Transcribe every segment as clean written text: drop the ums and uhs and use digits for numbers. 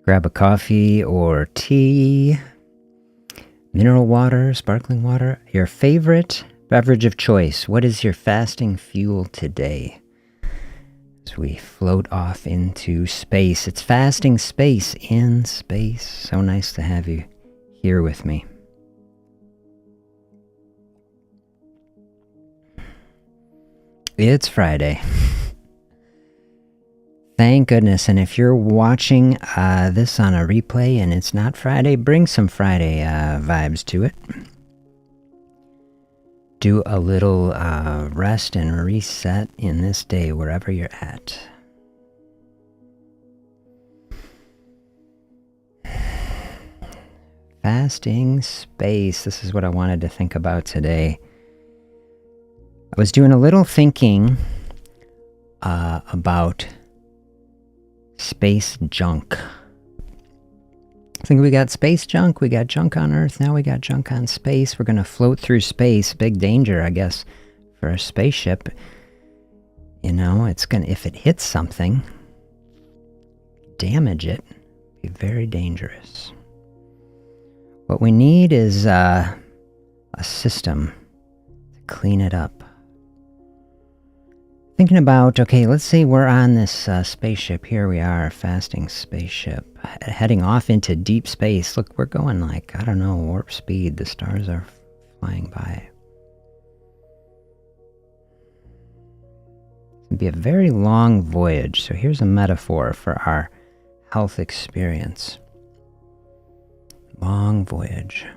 Grab a coffee or tea, mineral water, sparkling water, your favorite beverage of choice. What is your fasting fuel today? As we float off into space. It's fasting space in space. So nice to have you here with me. It's Friday. Thank goodness. And if you're watching this on a replay and it's not Friday, bring some Friday vibes to it. Do a little rest and reset in this day wherever you're at. Fasting space. This is what I wanted to think about today. I was doing a little thinking about space junk. I think we got space junk, we got junk on Earth, now we got junk on space. We're going to float through space. Big danger, I guess, for a spaceship. You know, it's going to, if it hits something, damage it, be very dangerous. What we need is a system to clean it up. Thinking about, okay, let's say we're on this spaceship. Here we are, a fasting spaceship, heading off into deep space. Look, we're going like, I don't know, warp speed. The stars are flying by. It'd be a very long voyage. So here's a metaphor for our health experience. Long voyage.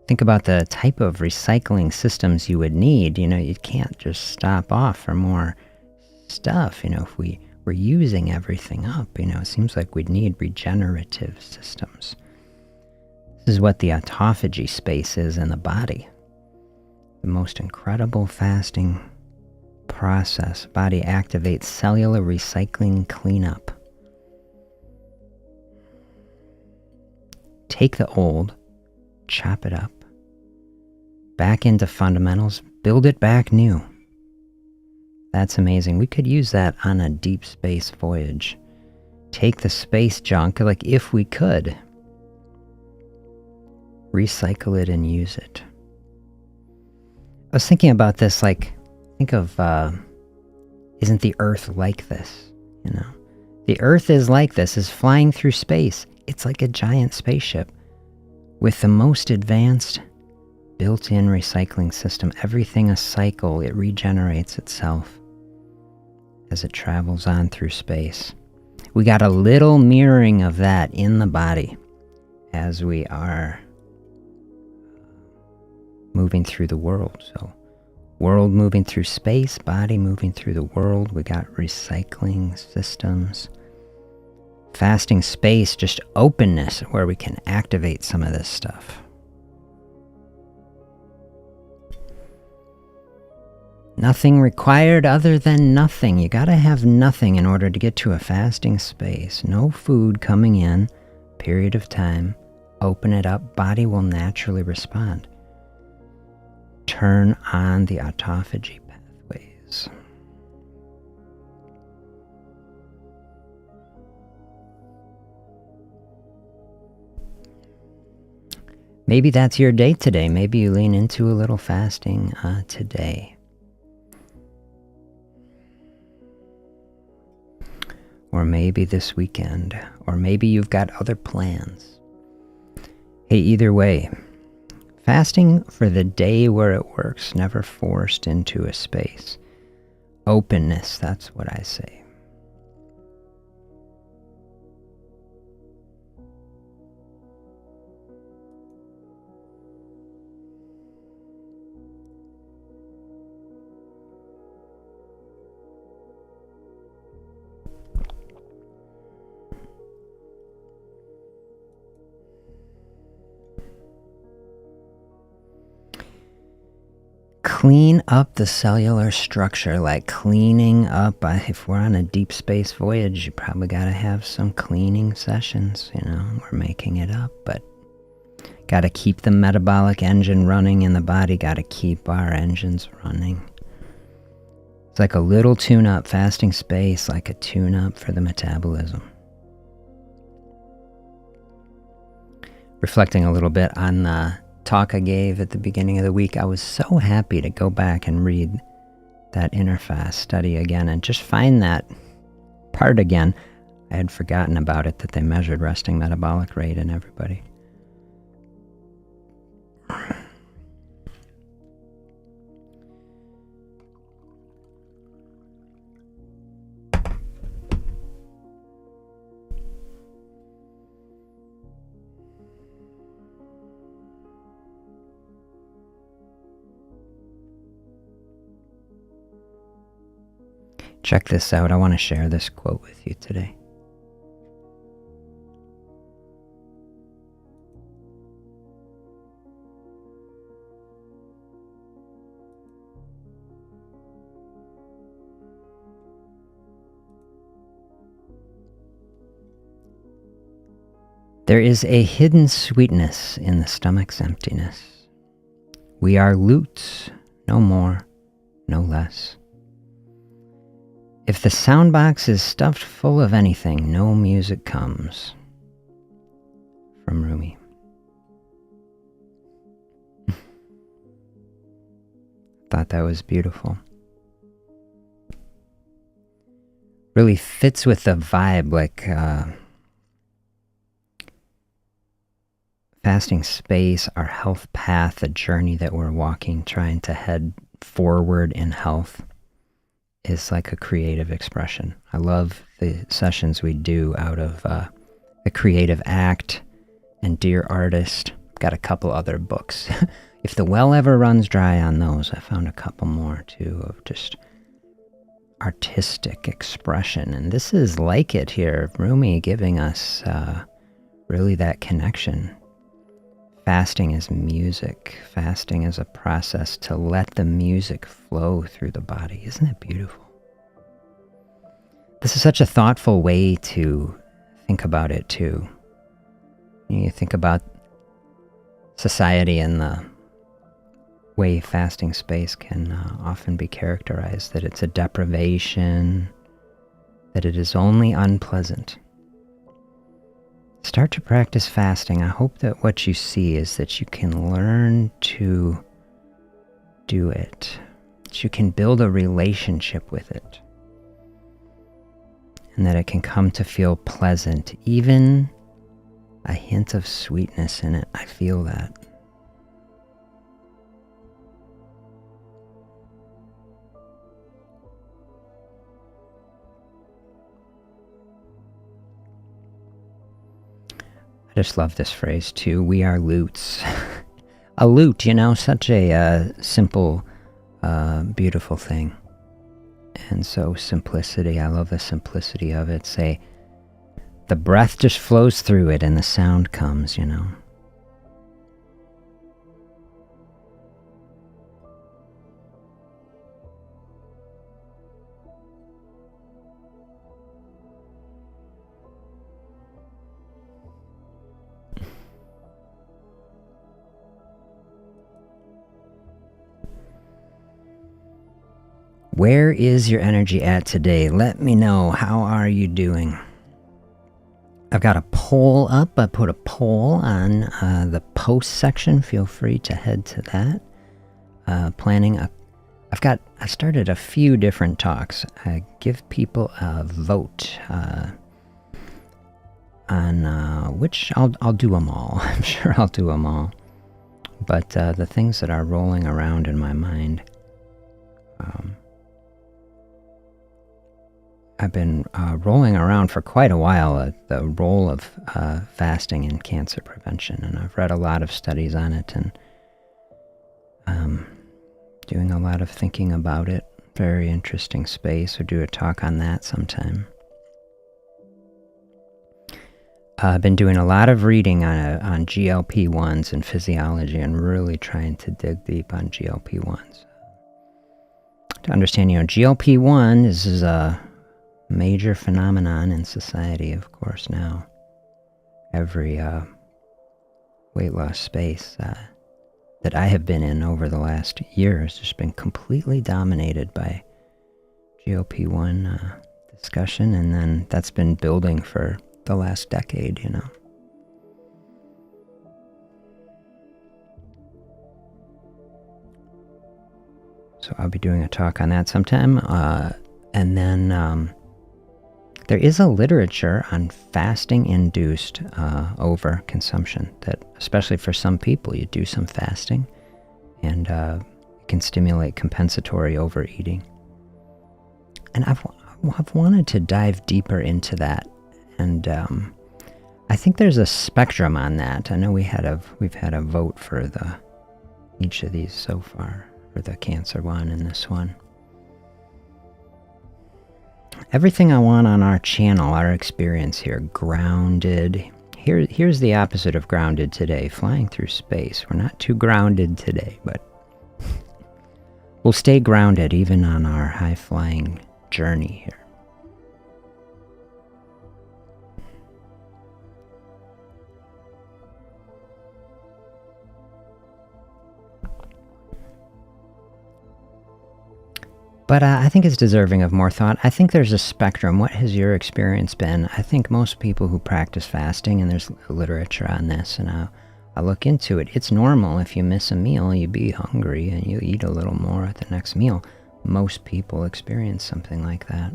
Think about the type of recycling systems you would need. You know, you can't just stop off for more stuff. You know, if we were using everything up, you know, it seems like we'd need regenerative systems. This is what the autophagy space is in the body. The most incredible fasting process. Body activates cellular recycling cleanup. Take the old, chop it up, back into fundamentals, build it back new. That's amazing. We could use that on a deep space voyage. Take the space junk, like if we could, recycle it and use it. I was thinking about this, like, think of, isn't the Earth like this? You know, the Earth is like this, is flying through space. It's like a giant spaceship with the most advanced built-in recycling system. Everything a cycle, it regenerates itself as it travels on through space. We got a little mirroring of that in the body as we are moving through the world. So, world moving through space, body moving through the world. We got recycling systems. Fasting space, just openness, where we can activate some of this stuff. Nothing required other than nothing. You gotta have nothing in order to get to a fasting space. No food coming in, period of time. Open it up, body will naturally respond. Turn on the autophagy pathways. Maybe that's your day today. Maybe you lean into a little fasting today. Or maybe this weekend. Or maybe you've got other plans. Hey, either way, fasting for the day where it works, never forced into a space. Openness, that's what I say. Clean up the cellular structure, like cleaning up. If we're on a deep space voyage, you probably got to have some cleaning sessions. You know, we're making it up, but got to keep the metabolic engine running in the body. Got to keep our engines running. It's like a little tune-up, fasting space, like a tune-up for the metabolism. reflecting a little bit on the talk I gave at the beginning of the week. I was so happy to go back and read that inner fast study again and just find that part again. I had forgotten about it, that they measured resting metabolic rate in everybody. Check this out. I want to share this quote with you today. There is a hidden sweetness in the stomach's emptiness. We are lutes, no more, no less. If the sound box is stuffed full of anything, no music comes. From Rumi. Thought that was beautiful. Really fits with the vibe, like fasting space, our health path, the journey that we're walking, trying to head forward in health, is like a creative expression. I love the sessions we do out of The Creative Act and Dear Artist. Got a couple other books. If the well ever runs dry on those, I found a couple more too of just artistic expression. And this is like it here, Rumi giving us really that connection. Fasting is music. Fasting is a process to let the music flow through the body. Isn't it beautiful? This is such a thoughtful way to think about it too. You think about society and the way fasting space can often be characterized, that it's a deprivation, that it is only unpleasant. Start to practice fasting. I hope that what you see is that you can learn to do it, that you can build a relationship with it, and that it can come to feel pleasant, even a hint of sweetness in it. I feel that. I just love this phrase too. We are lutes. A lute, such a simple, beautiful thing. And so simplicity, I love the simplicity of it. Say, the breath just flows through it and the sound comes, Where is your energy at today? Let me know. How are you doing? I've got a poll up. I put a poll on the post section. Feel free to head to that. I started a few different talks. I give people a vote on which I'll do them all. I'm sure I'll do them all. But the things that are rolling around in my mind, I've been rolling around for quite a while the role of fasting in cancer prevention, and I've read a lot of studies on it and doing a lot of thinking about it. Very interesting space. We'll do a talk on that sometime. I've been doing a lot of reading on GLP-1s and physiology and really trying to dig deep on GLP-1s. To understand, GLP-1 is a major phenomenon in society, of course, now. Every weight loss space that I have been in over the last year has just been completely dominated by GLP-1 discussion, and then that's been building for the last decade, I'll be doing a talk on that sometime. And then there is a literature on fasting-induced overconsumption that, especially for some people, you do some fasting and it can stimulate compensatory overeating. And I've wanted to dive deeper into that, and I think there's a spectrum on that. I know we've had a vote for each of these so far, for the cancer one and this one. Everything I want on our channel, our experience here, grounded. Here's the opposite of grounded today, flying through space. We're not too grounded today, but we'll stay grounded even on our high-flying journey here. But I think it's deserving of more thought. I think there's a spectrum. What has your experience been? I think most people who practice fasting, and there's literature on this, and I'll look into it. It's normal if you miss a meal, you be hungry, and you eat a little more at the next meal. Most people experience something like that.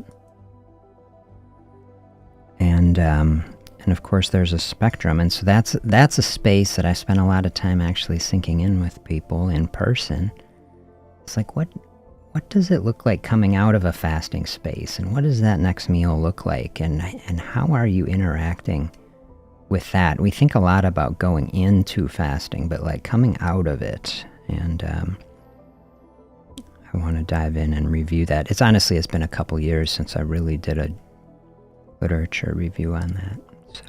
And of course there's a spectrum, and so that's a space that I spend a lot of time actually sinking in with people in person. It's like, what does it look like coming out of a fasting space, and what does that next meal look like, and how are you interacting with that? We think a lot about going into fasting, but like coming out of it, and I want to dive in and review that. It's been a couple years since I really did a literature review on that. So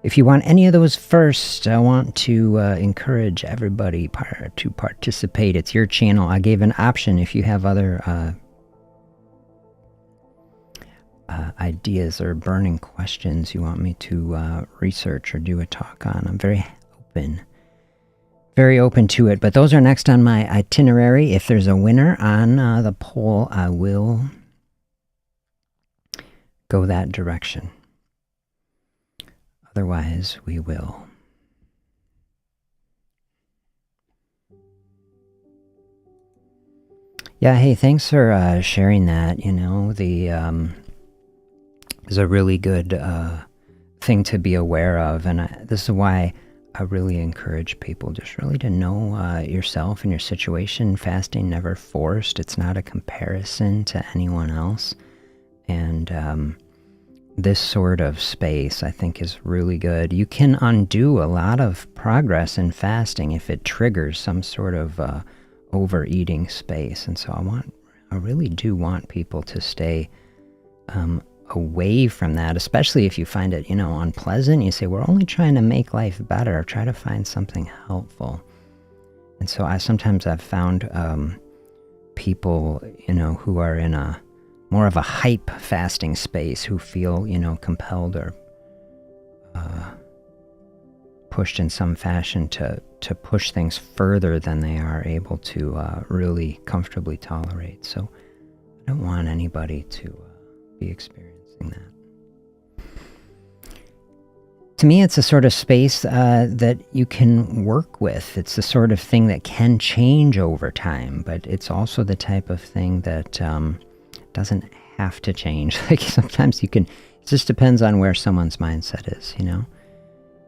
if you want any of those first, I want to encourage everybody to participate. It's your channel. I gave an option if you have other ideas or burning questions you want me to research or do a talk on. I'm very open to it. But those are next on my itinerary. If there's a winner on the poll, I will go that direction. Otherwise, we will. Yeah, hey, thanks for sharing that. You know, is a really good thing to be aware of, and this is why I really encourage people just really to know yourself and your situation. Fasting never forced. It's not a comparison to anyone else, and this sort of space, I think, is really good. You can undo a lot of progress in fasting if it triggers some sort of overeating space. And so I really do want people to stay away from that, especially if you find it, unpleasant. You say, we're only trying to make life better, try to find something helpful. And so I've found people, who are in a more of a hype fasting space, who feel, compelled or pushed in some fashion to push things further than they are able to really comfortably tolerate. So I don't want anybody to be experiencing that. To me, it's a sort of space that you can work with. It's the sort of thing that can change over time, but it's also the type of thing that doesn't have to change. Like sometimes it just depends on where someone's mindset is,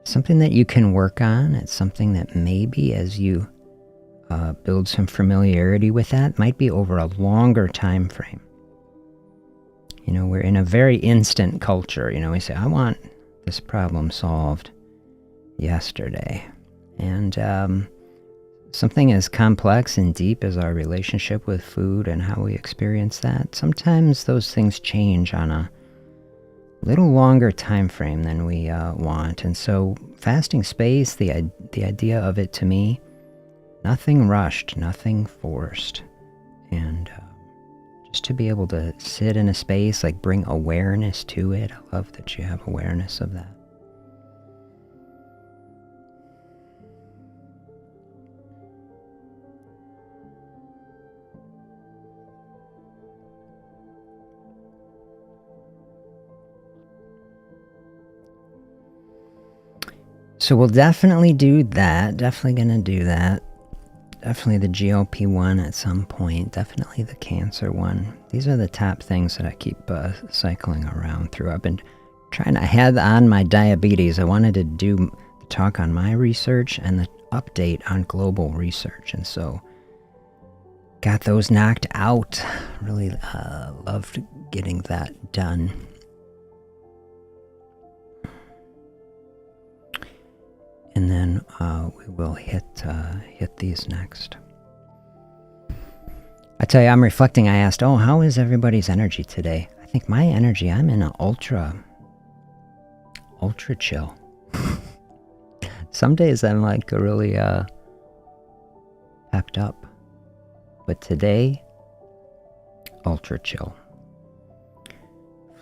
Something that you can work on. It's something that maybe as you build some familiarity with that, might be over a longer time frame. We're in a very instant culture. We say, I want this problem solved yesterday. And something as complex and deep as our relationship with food and how we experience that, sometimes those things change on a little longer time frame than we want. And so fasting space, the idea of it to me, nothing rushed, nothing forced. And just to be able to sit in a space, like bring awareness to it. I love that you have awareness of that. So we'll definitely do that. Definitely going to do that. Definitely the GLP-1 at some point. Definitely the cancer one. These are the top things that I keep cycling around through. I've been trying. I had on my diabetes. I wanted to do the talk on my research and the update on global research, and so got those knocked out. Really loved getting that done. And then we will hit these next. I tell you, I'm reflecting. I asked, oh, how is everybody's energy today? I think my energy, I'm in an ultra chill. Some days I'm like really pepped up. But today, ultra chill.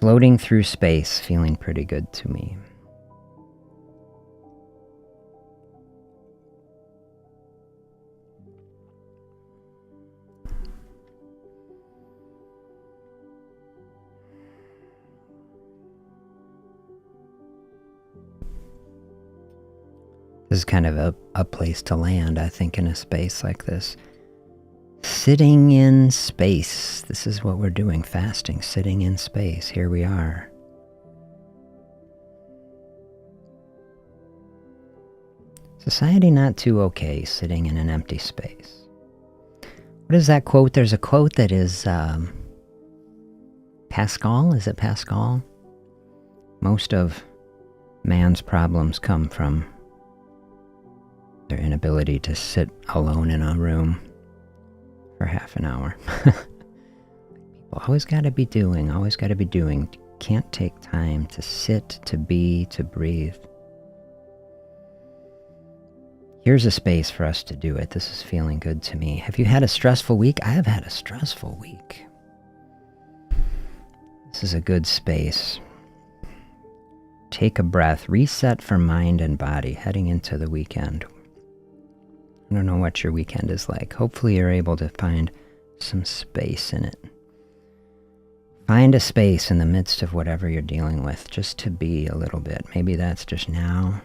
Floating through space, feeling pretty good to me. This is kind of a place to land, I think, in a space like this. Sitting in space. This is what we're doing, fasting, sitting in space. Here we are. Society not too okay, sitting in an empty space. What is that quote? There's a quote that is Pascal. Is it Pascal? Most of man's problems come from their inability to sit alone in a room for half an hour. People always got to be doing. Can't take time to sit, to be, to breathe. Here's a space for us to do it. This is feeling good to me. Have you had a stressful week? I have had a stressful week. This is a good space. Take a breath, reset for mind and body, heading into the weekend. I don't know what your weekend is like. Hopefully you're able to find some space in it. Find a space in the midst of whatever you're dealing with, just to be a little bit. Maybe that's just now.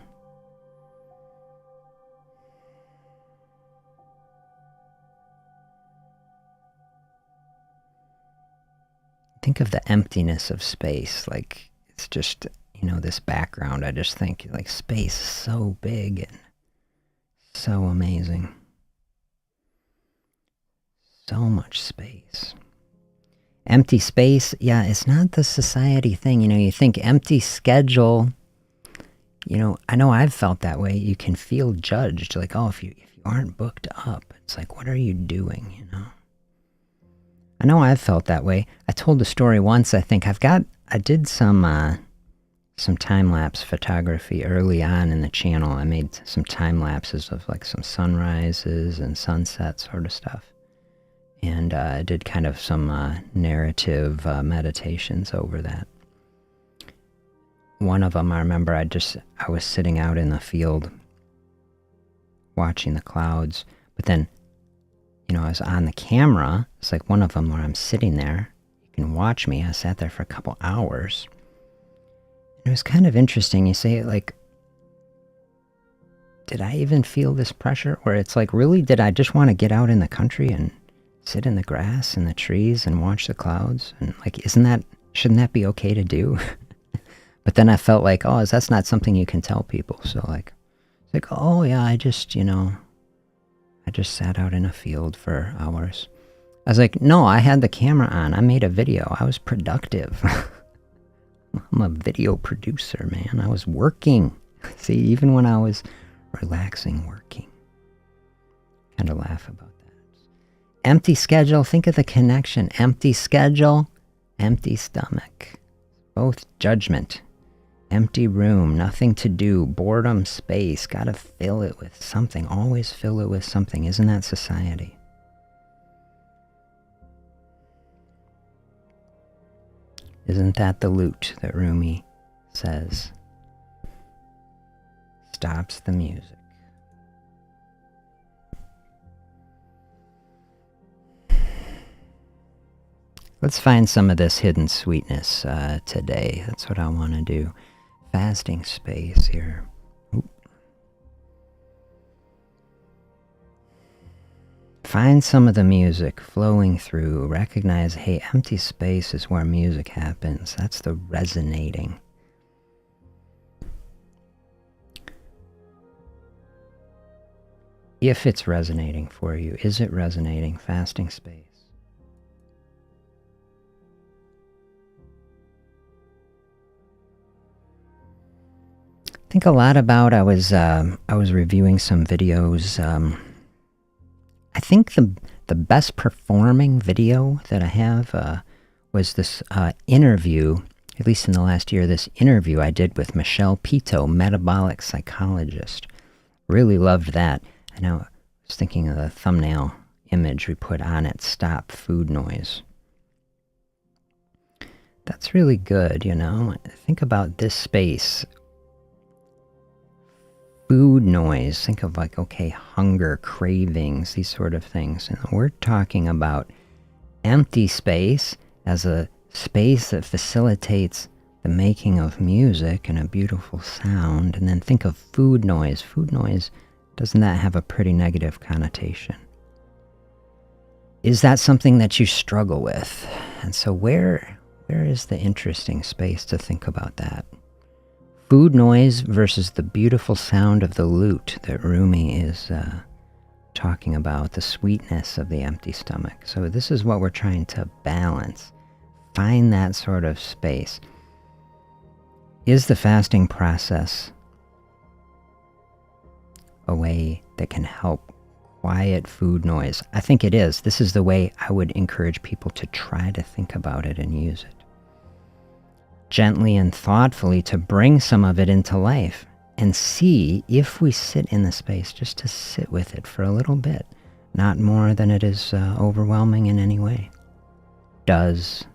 Think of the emptiness of space, like it's just, this background. I just think like space is so big and so amazing. So much space. Empty space, yeah, it's not the society thing. You think empty schedule, I know I've felt that way. You can feel judged, like, oh, if you aren't booked up, it's like, what are you doing, I know I've felt that way. I told a story once, I think I did some time-lapse photography early on in the channel. I made some time-lapses of like some sunrises and sunsets sort of stuff. And I did kind of some narrative meditations over that. One of them, I remember I was sitting out in the field watching the clouds, but then, I was on the camera. It's like one of them where I'm sitting there. You can watch me. I sat there for a couple hours. It was kind of interesting. You say, like, did I even feel this pressure? Where it's like, really, did I just want to get out in the country and sit in the grass and the trees and watch the clouds? And like, shouldn't that be okay to do? But then I felt like, oh, that's not something you can tell people. So like, it's like, oh yeah, I just sat out in a field for hours. I was like, no, I had the camera on. I made a video. I was productive. I'm a video producer, man. I was working. See, even when I was relaxing, working. Kind of laugh about that. Empty schedule. Think of the connection. Empty schedule, empty stomach. Both judgment. Empty room, nothing to do, boredom, space. Gotta fill it with something. Always fill it with something. Isn't that society? Isn't that the loot that Rumi says stops the music? Let's find some of this hidden sweetness today. That's what I want to do. Fasting space here. Oop. Find some of the music flowing through. Recognize, hey, empty space is where music happens. That's the resonating. If it's resonating for you, is it resonating? Fasting space. Think a lot about, I was reviewing some videos. I think the best performing video that I have was this interview, at least in the last year, this interview I did with Michelle Pito, metabolic psychologist. Really loved that. I know, I was thinking of the thumbnail image we put on it, stop food noise. That's really good, you know. Think about this space. Food noise, think of like, okay, hunger, cravings, these sort of things. And we're talking about empty space as a space that facilitates the making of music and a beautiful sound. And then think of food noise. Food noise, doesn't that have a pretty negative connotation? Is that something that you struggle with? And so where is the interesting space to think about that? Food noise versus the beautiful sound of the lute that Rumi is talking about, the sweetness of the empty stomach. So this is what we're trying to balance. Find that sort of space. Is the fasting process a way that can help quiet food noise? I think it is. This is the way I would encourage people to try to think about it and use it. Gently and thoughtfully to bring some of it into life and see if we sit in the space, just to sit with it for a little bit, not more than it is overwhelming in any way. Does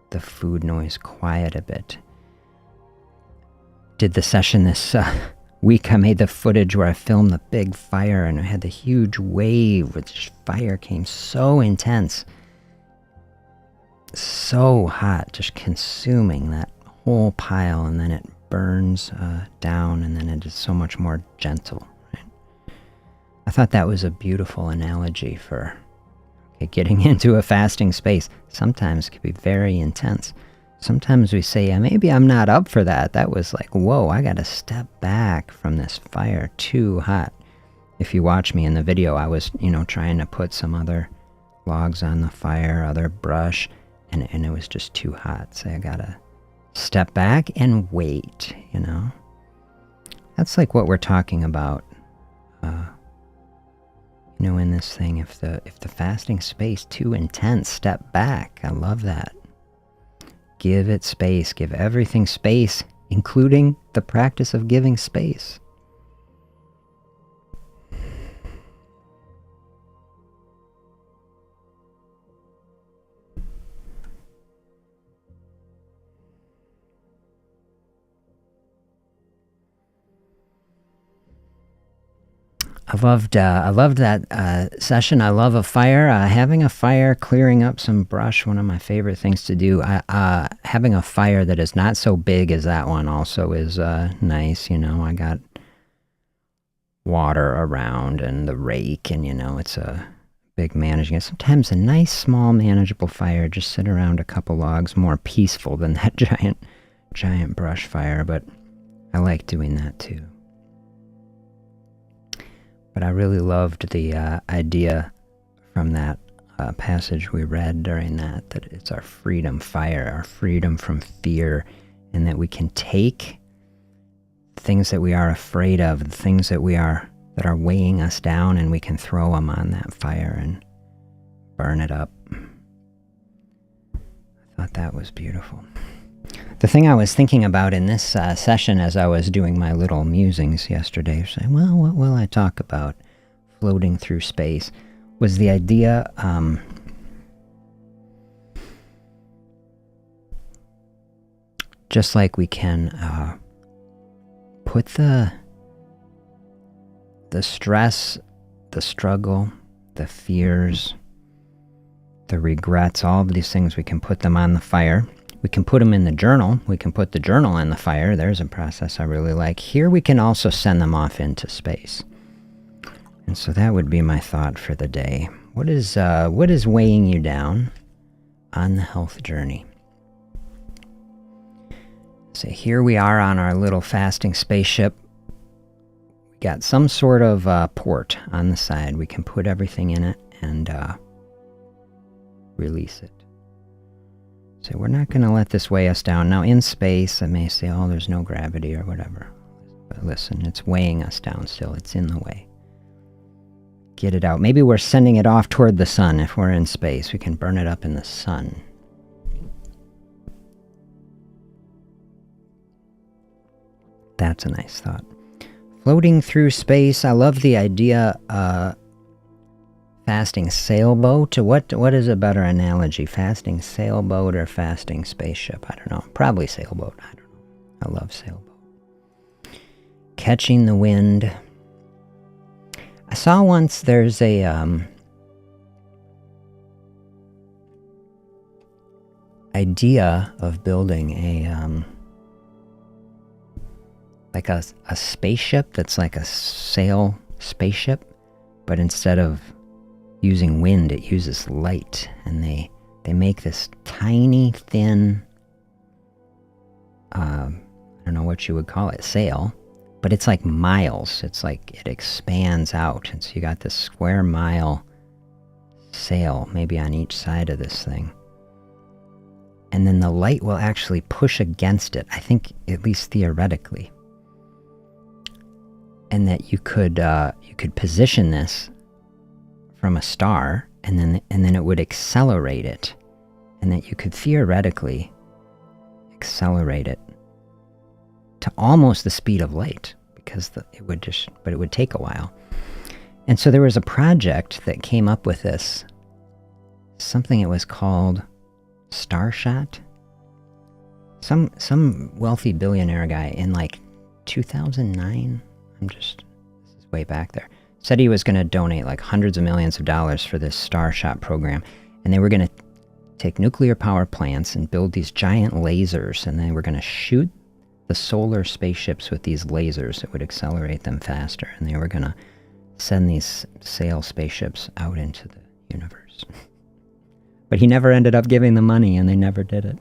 the food noise quiet a bit? Did the session this week, I made the footage where I filmed the big fire and I had the huge wave, which fire came so intense. So hot, just consuming that whole pile, and then it burns down, and then it is so much more gentle. Right? I thought that was a beautiful analogy for getting into a fasting space. Sometimes it can be very intense. Sometimes we say, yeah, maybe I'm not up for that. That was like, whoa, I got to step back from this fire, too hot. If you watch me in the video, I was, trying to put some other logs on the fire, other brush, and it was just too hot. So I gotta step back and wait, That's like what we're talking about, in this thing. If the fasting space too intense, step back. I love that. Give it space. Give everything space, including the practice of giving space. I loved that session. I love a fire. Having a fire, clearing up some brush, one of my favorite things to do. Having a fire that is not so big as that one also is nice. I got water around and the rake, and it's a big managing it. Sometimes a nice, small, manageable fire, just sit around a couple logs, more peaceful than that giant brush fire, but I like doing that too. But I really loved the idea from that passage we read during that it's our freedom fire, our freedom from fear, and that we can take things that we are afraid of, the things that are weighing us down, and we can throw them on that fire and burn it up. I thought that was beautiful. The thing I was thinking about in this session as I was doing my little musings yesterday, saying, well, what will I talk about floating through space, was the idea, just like we can put the stress, the struggle, the fears, the regrets, all of these things, we can put them on the fire. We can put them in the journal. We can put the journal in the fire. There's a process I really like. Here we can also send them off into space. And so that would be my thought for the day. What is weighing you down on the health journey? So here we are on our little fasting spaceship. We got some sort of port on the side. We can put everything in it and release it. So we're not going to let this weigh us down. Now in space, I may say, oh, there's no gravity or whatever. But listen, it's weighing us down still. It's in the way. Get it out. Maybe we're sending it off toward the sun. If we're in space, we can burn it up in the sun. That's a nice thought. Floating through space. I love the idea. Fasting sailboat. What is a better analogy? Fasting sailboat or fasting spaceship? I don't know. Probably sailboat. I don't know. I love sailboat. Catching the wind. I saw once there's a idea of building a like a spaceship that's like a sail spaceship, but instead of using wind, it uses light, and they make this tiny, thin, I don't know what you would call it, sail, but it's like miles. It's like it expands out, and so you got this square mile sail, maybe on each side of this thing. And then the light will actually push against it, I think, at least theoretically. And that you could position this from a star, and then it would accelerate it, and that you could theoretically accelerate it to almost the speed of light, because it would take a while. And so there was a project that came up with this, something it was called Starshot. Some wealthy billionaire guy in like 2009. This is way back there. Said he was going to donate like hundreds of millions of dollars for this Starshot program. And they were going to take nuclear power plants and build these giant lasers. And they were going to shoot the solar spaceships with these lasers that would accelerate them faster. And they were going to send these sail spaceships out into the universe. But he never ended up giving the money, and they never did it.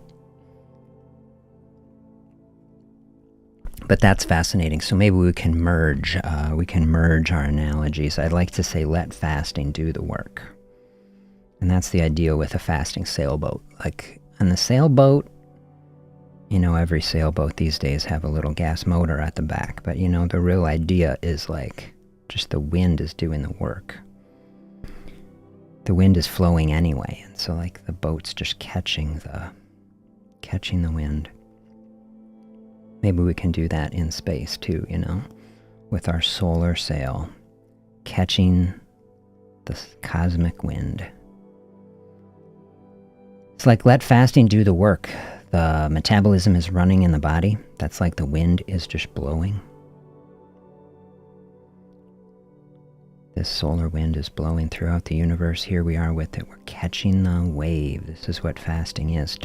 But that's fascinating. So maybe we can merge our analogies. I'd like to say, let fasting do the work. And that's the idea with a fasting sailboat. Like on the sailboat, every sailboat these days have a little gas motor at the back. But the real idea is like just the wind is doing the work. The wind is flowing anyway. And so like the boat's just catching the wind. Maybe we can do that in space too, with our solar sail, catching the cosmic wind. It's like let fasting do the work. The metabolism is running in the body. That's like the wind is just blowing. This solar wind is blowing throughout the universe. Here we are with it. We're catching the wave. This is what fasting is.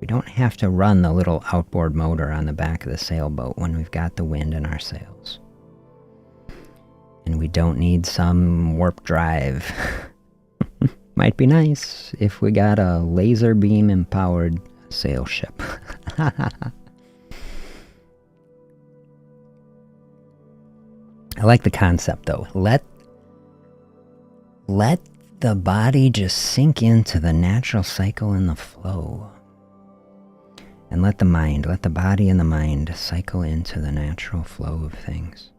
We don't have to run the little outboard motor on the back of the sailboat when we've got the wind in our sails. And we don't need some warp drive. Might be nice if we got a laser beam empowered sail ship. I like the concept though. Let the body just sink into the natural cycle and the flow. And let the body and the mind cycle into the natural flow of things.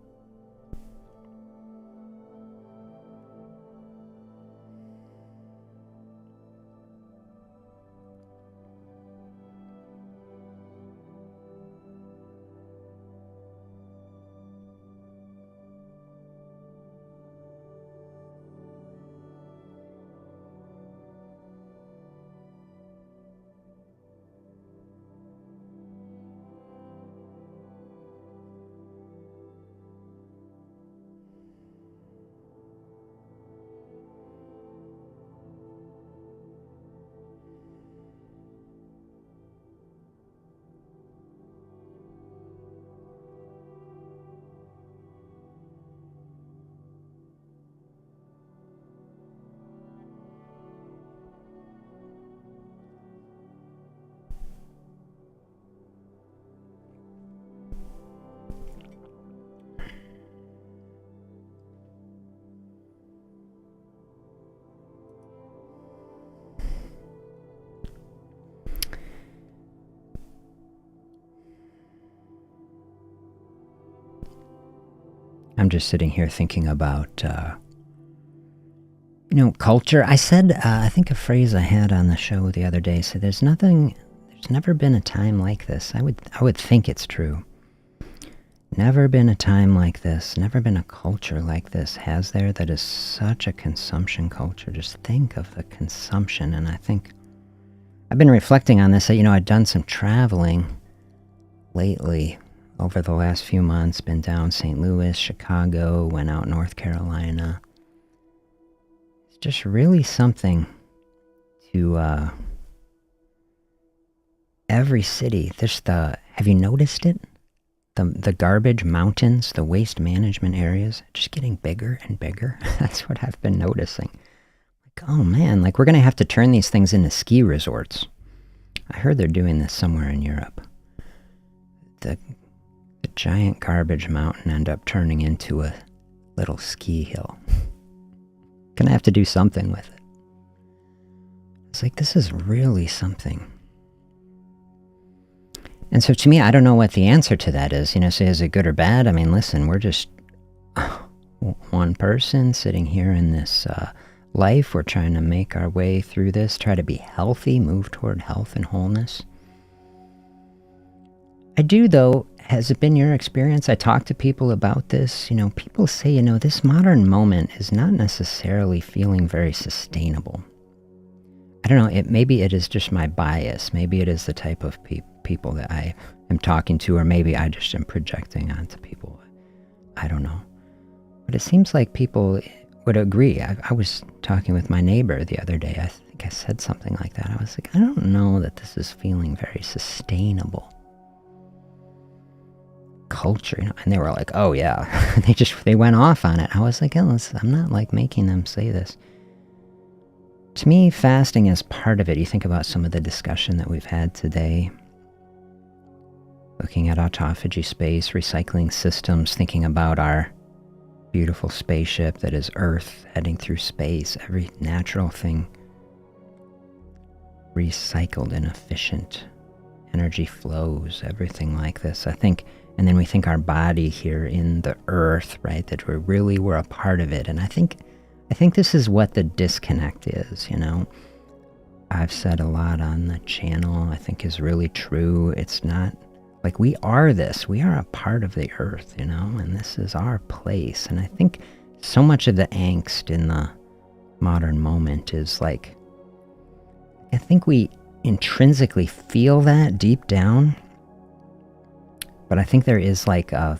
I'm just sitting here thinking about, culture. I said, I think a phrase I had on the show the other day said, there's never been a time like this. I would think it's true. Never been a time like this, never been a culture like this, has there, that is such a consumption culture. Just think of the consumption. And I think I've been reflecting on this. I'd done some traveling lately over the last few months, been down St. Louis, Chicago, went out North Carolina. It's just really something to every city. Have you noticed it? The garbage mountains, the waste management areas, just getting bigger and bigger. That's what I've been noticing. Like, oh man, like we're going to have to turn these things into ski resorts. I heard they're doing this somewhere in Europe. The giant garbage mountain end up turning into a little ski hill. Gonna have to do something with it. It's like, this is really something. And so to me, I don't know what the answer to that is. Say, is it good or bad? I mean, listen, we're just one person sitting here in this life. We're trying to make our way through this, try to be healthy, move toward health and wholeness. I do, though. Has it been your experience? I talk to people about this. People say, this modern moment is not necessarily feeling very sustainable. I don't know. Maybe it is just my bias. Maybe it is the type of people that I am talking to, or maybe I just am projecting onto people. I don't know. But it seems like people would agree. I was talking with my neighbor the other day. I think I said something like that. I was like, I don't know that this is feeling very sustainable. Culture, and they were like, oh yeah. they went off on it. I was like, oh, I'm not like making them say this. To me, fasting is part of it. You think about some of the discussion that we've had today, looking at autophagy, space, recycling systems, thinking about our beautiful spaceship that is Earth heading through space, every natural thing recycled and efficient, energy flows, everything like this. I think. And then we think our body here in the earth, right, that we're a part of it. And I think this is what the disconnect is, I've said a lot on the channel, I think is really true. It's not like we are a part of the earth, and this is our place. And I think so much of the angst in the modern moment is like, I think we intrinsically feel that deep down. But I think there is like a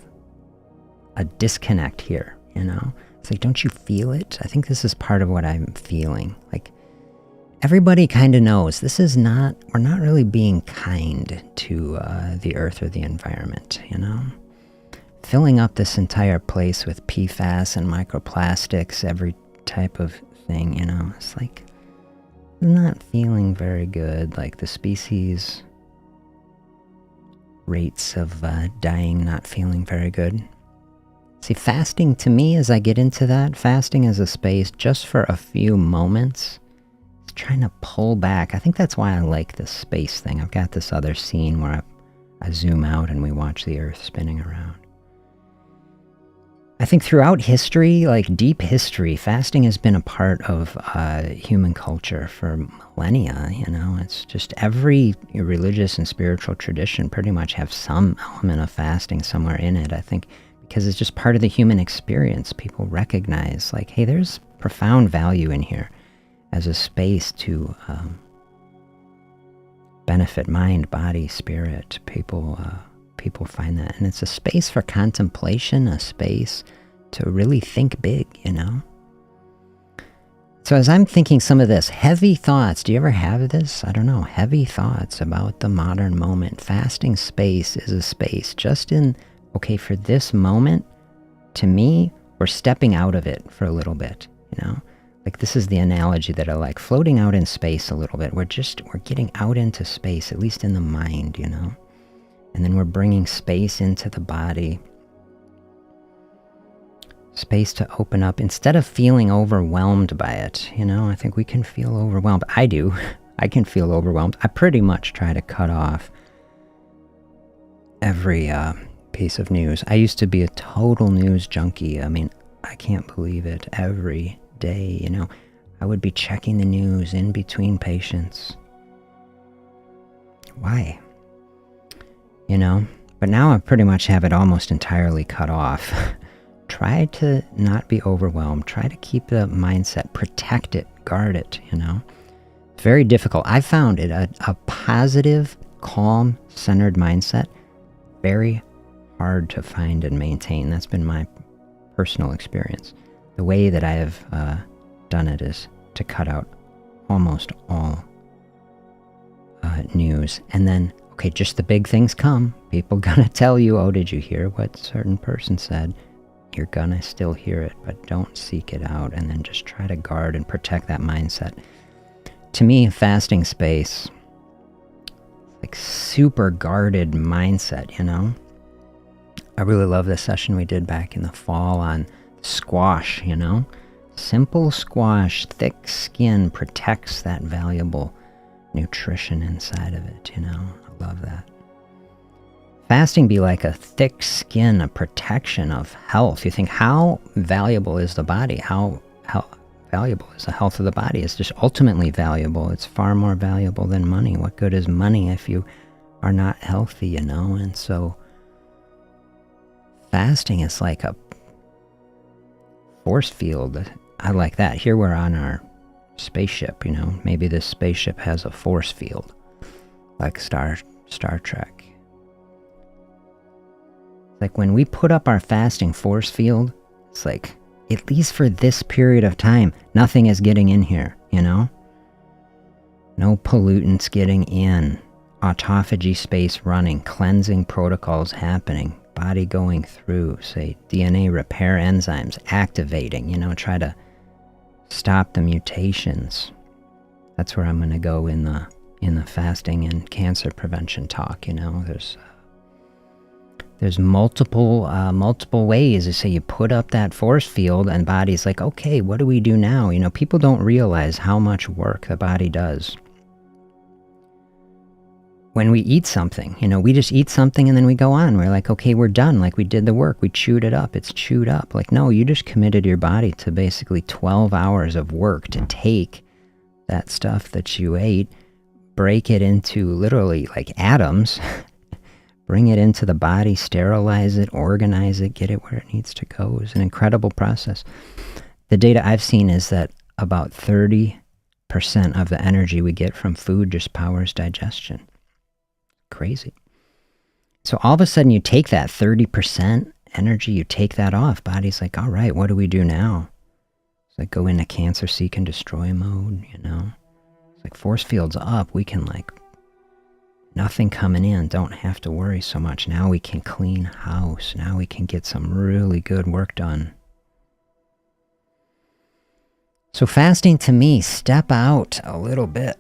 disconnect here, It's like, don't you feel it? I think this is part of what I'm feeling. Like, everybody kind of knows we're not really being kind to the earth or the environment, Filling up this entire place with PFAS and microplastics, every type of thing, It's like, I'm not feeling very good. Like the species rates of dying, not feeling very good. See, fasting to me, as I get into that, fasting is a space just for a few moments. It's trying to pull back. I think that's why I like this space thing. I've got this other scene where I zoom out and we watch the earth spinning around. I think throughout history, like deep history, fasting has been a part of human culture for millennia, It's just every religious and spiritual tradition pretty much have some element of fasting somewhere in it, I think, because it's just part of the human experience. People recognize, like, hey, there's profound value in here as a space to benefit mind, body, spirit. People find that. And it's a space for contemplation, a space to really think big, So as I'm thinking some of this, heavy thoughts, do you ever have this? I don't know, heavy thoughts about the modern moment. Fasting space is a space just for this moment, to me, we're stepping out of it for a little bit, Like this is the analogy that I like, floating out in space a little bit. We're getting out into space, at least in the mind, And then we're bringing space into the body. Space to open up instead of feeling overwhelmed by it. I think we can feel overwhelmed. I do. I can feel overwhelmed. I pretty much try to cut off every piece of news. I used to be a total news junkie. I mean, I can't believe it. Every day, you know, I would be checking the news in between patients. Why? You know, but now I pretty much have it almost entirely cut off. Try to not be overwhelmed. Try to keep the mindset, protect it, guard it, you know. It's very difficult. I found it a positive, calm, centered mindset, very hard to find and maintain. That's been my personal experience. The way that I have done it is to cut out almost all news. And then, okay, just the big things come. People gonna tell you, oh, did you hear what certain person said? You're gonna still hear it, but don't seek it out. And then just try to guard and protect that mindset. To me, fasting space, like super guarded mindset, you know? I really love the session we did back in the fall on squash, you know? Simple squash, thick skin protects that valuable nutrition inside of it, you know? I love that. Fasting be like a thick skin, a protection of health. You think, how valuable is the body? How valuable is the health of the body? It's just ultimately valuable. It's far more valuable than money. What good is money if you are not healthy, you know? And so fasting is like a force field. I like that. Here we're on our spaceship, you know. Maybe this spaceship has a force field, like Star Trek. Like when we put up our fasting force field, it's like, at least for this period of time, nothing is getting in here, you know? No pollutants getting in. Autophagy space running, cleansing protocols happening, body going through, say, DNA repair enzymes activating, you know, try to stop the mutations. That's where I'm going to go in the fasting and cancer prevention talk, you know? There's multiple ways to say you put up that force field and body's like, okay, what do we do now? You know, people don't realize how much work the body does. When we eat something, you know, we just eat something and then we go on. We're like, okay, we're done. Like we did the work. We chewed it up. It's chewed up. Like, no, you just committed your body to basically 12 hours of work to take that stuff that you ate, break it into literally like atoms, bring it into the body, sterilize it, organize it, get it where it needs to go. It's an incredible process. The data I've seen is that about 30% of the energy we get from food just powers digestion. Crazy. So all of a sudden you take that 30% energy, you take that off. Body's like, all right, what do we do now? It's like go into cancer, seek, and destroy mode, you know? It's like force fields up. We can like, nothing coming in. Don't have to worry so much. Now we can clean house. Now we can get some really good work done. So fasting to me, step out a little bit.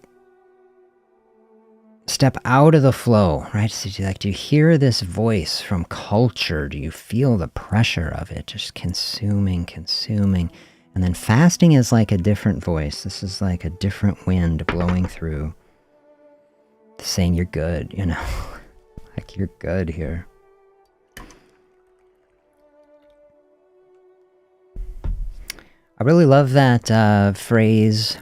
Step out of the flow, right? So like, do you hear this voice from culture? Do you feel the pressure of it? Just consuming. And then fasting is like a different voice. This is like a different wind blowing through, saying you're good, you know? Like you're good here. I really love that phrase,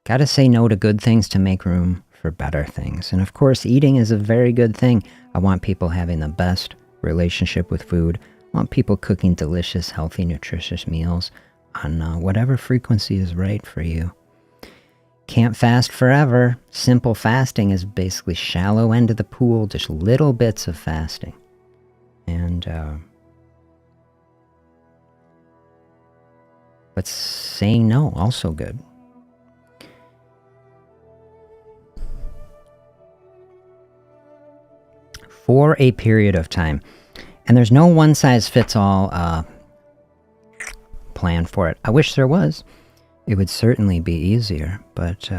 gotta say no to good things to make room for better things. And of course, eating is a very good thing. I want people having the best relationship with food. I want people cooking delicious, healthy, nutritious meals on whatever frequency is right for you. Can't fast forever. Simple fasting is basically shallow end of the pool, just little bits of fasting. And but saying no, also good. For a period of time. And there's no one-size-fits-all plan for it. I wish there was. It would certainly be easier, but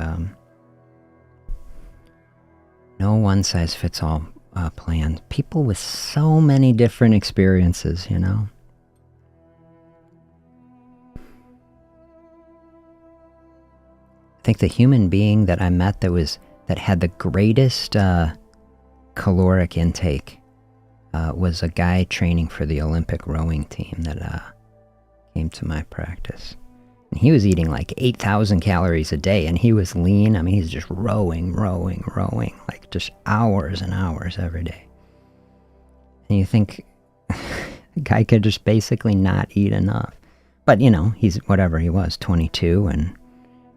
no one-size-fits-all plan. People with so many different experiences, you know? I think the human being that I met that had the greatest caloric intake was a guy training for the Olympic rowing team that came to my practice. And he was eating like 8,000 calories a day, and he was lean. I mean, he's just rowing, like just hours and hours every day. And you think, the guy could just basically not eat enough. But, you know, he's whatever he was, 22 and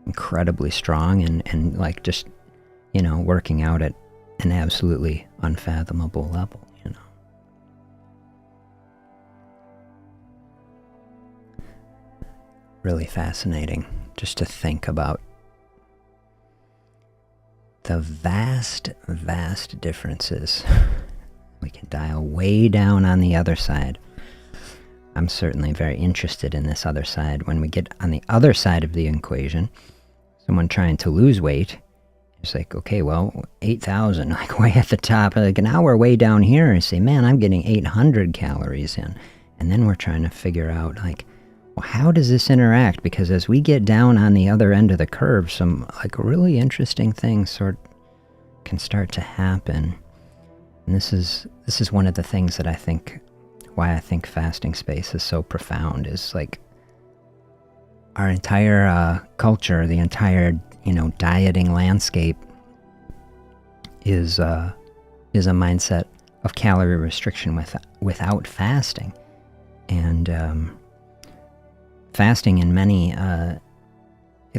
incredibly strong and like just, you know, working out at an absolutely unfathomable level, you know. Really fascinating just to think about the vast differences. We can dial way down on the other side. I'm certainly very interested in this other side. When we get on the other side of the equation, someone trying to lose weight, it's like, okay, well, 8,000, like way at the top. Like now we're way down here and say, man, I'm getting 800 calories in. And then we're trying to figure out like, well, how does this interact? Because as we get down on the other end of the curve, some like really interesting things can start to happen. And this is one of the things that I think, why I think fasting space is so profound, is like our entire culture, the entire, you know, dieting landscape is a mindset of calorie restriction without fasting. And fasting in many, at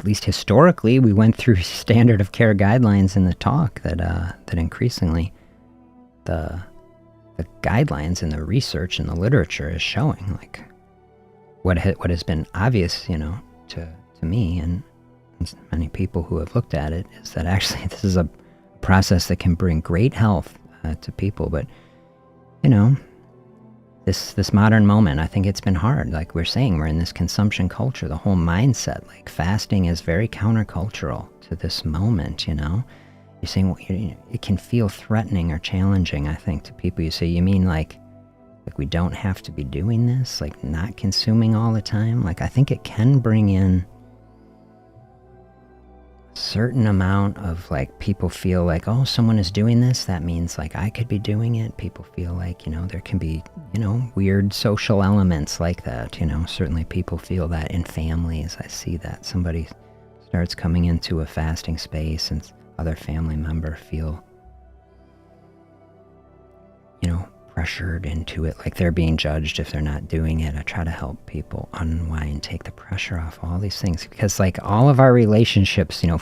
least historically, we went through standard of care guidelines in the talk that increasingly the guidelines and the research and the literature is showing, like what has been obvious, you know, to me and many people who have looked at it, is that actually this is a process that can bring great health to people. But, you know, this modern moment, I think it's been hard. Like we're saying, we're in this consumption culture. The whole mindset, like fasting is very countercultural to this moment, you know. You're saying, well, it can feel threatening or challenging, I think, to people. You say, you mean like we don't have to be doing this, like not consuming all the time? Like I think it can bring in a certain amount of like, people feel like, oh, someone is doing this, that means like I could be doing it. People feel like, you know, there can be, you know, weird social elements like that, you know. Certainly people feel that in families. I see that somebody starts coming into a fasting space and other family member feel, you know, pressured into it, like they're being judged if they're not doing it. I try to help people unwind, take the pressure off all these things, because like all of our relationships, you know,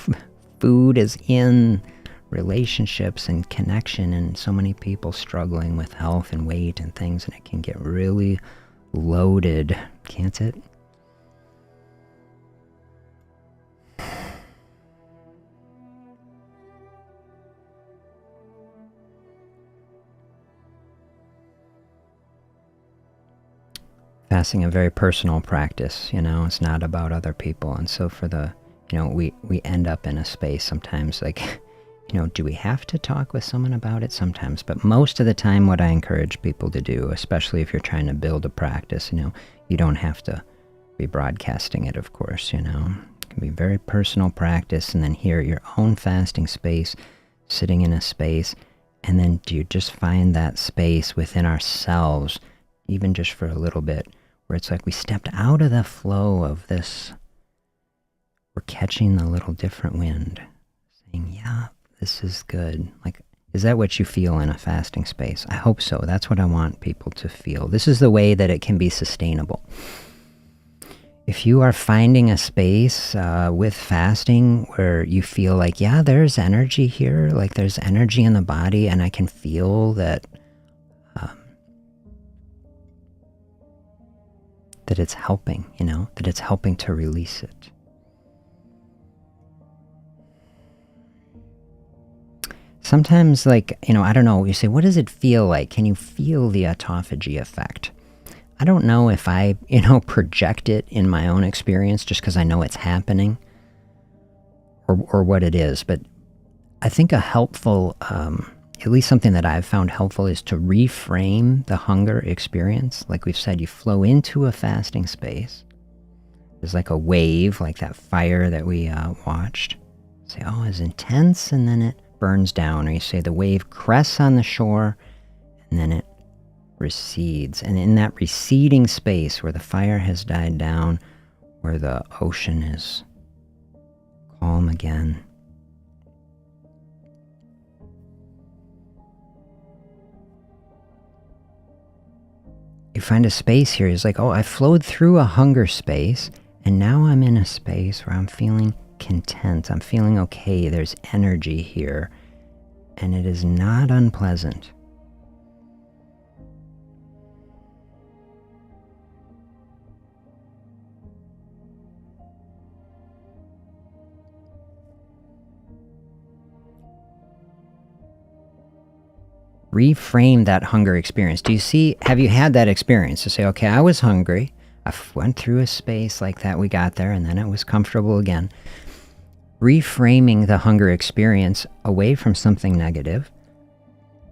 food is in relationships and connection, and so many people struggling with health and weight and things, and it can get really loaded, can't it? Fasting a very personal practice, you know, it's not about other people. And so for the, you know, we end up in a space sometimes like, you know, do we have to talk with someone about it? Sometimes, but most of the time what I encourage people to do, especially if you're trying to build a practice, you know, you don't have to be broadcasting it, of course, you know. It can be very personal practice, and then here at your own fasting space, sitting in a space, and then do you just find that space within ourselves, even just for a little bit, where it's like we stepped out of the flow of this. We're catching the little different wind, saying, yeah, this is good. Like, is that what you feel in a fasting space? I hope so. That's what I want people to feel. This is the way that it can be sustainable. If you are finding a space with fasting where you feel like, yeah, there's energy here, like there's energy in the body, and I can feel that that it's helping, you know, that it's helping to release it. Sometimes, like, you know, I don't know, you say, what does it feel like? Can you feel the autophagy effect? I don't know if I, you know, project it in my own experience just because I know it's happening or what it is, but I think a helpful, at least something that I've found helpful, is to reframe the hunger experience. Like we've said, you flow into a fasting space. There's like a wave, like that fire that we watched. Say, oh, it's intense, and then it burns down. Or you say the wave crests on the shore, and then it recedes. And in that receding space where the fire has died down, where the ocean is calm again, you find a space here. It's like, oh, I flowed through a hunger space, and now I'm in a space where I'm feeling content. I'm feeling okay. There's energy here, and it is not unpleasant. Reframe that hunger experience. Have you had that experience to say, okay, I was hungry. I went through a space like that. We got there and then it was comfortable again. Reframing the hunger experience away from something negative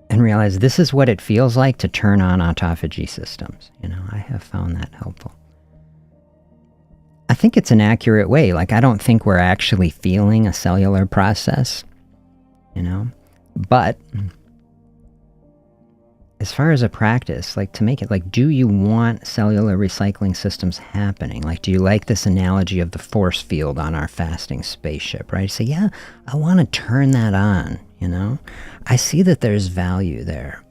and realize this is what it feels like to turn on autophagy systems. I have found that helpful. I think it's an accurate way. Like, I don't think we're actually feeling a cellular process, but as far as a practice, like, to make it like, do you want cellular recycling systems happening? Like, do you like this analogy of the force field on our fasting spaceship, right? You say, yeah, I want to turn that on, I see that there's value there.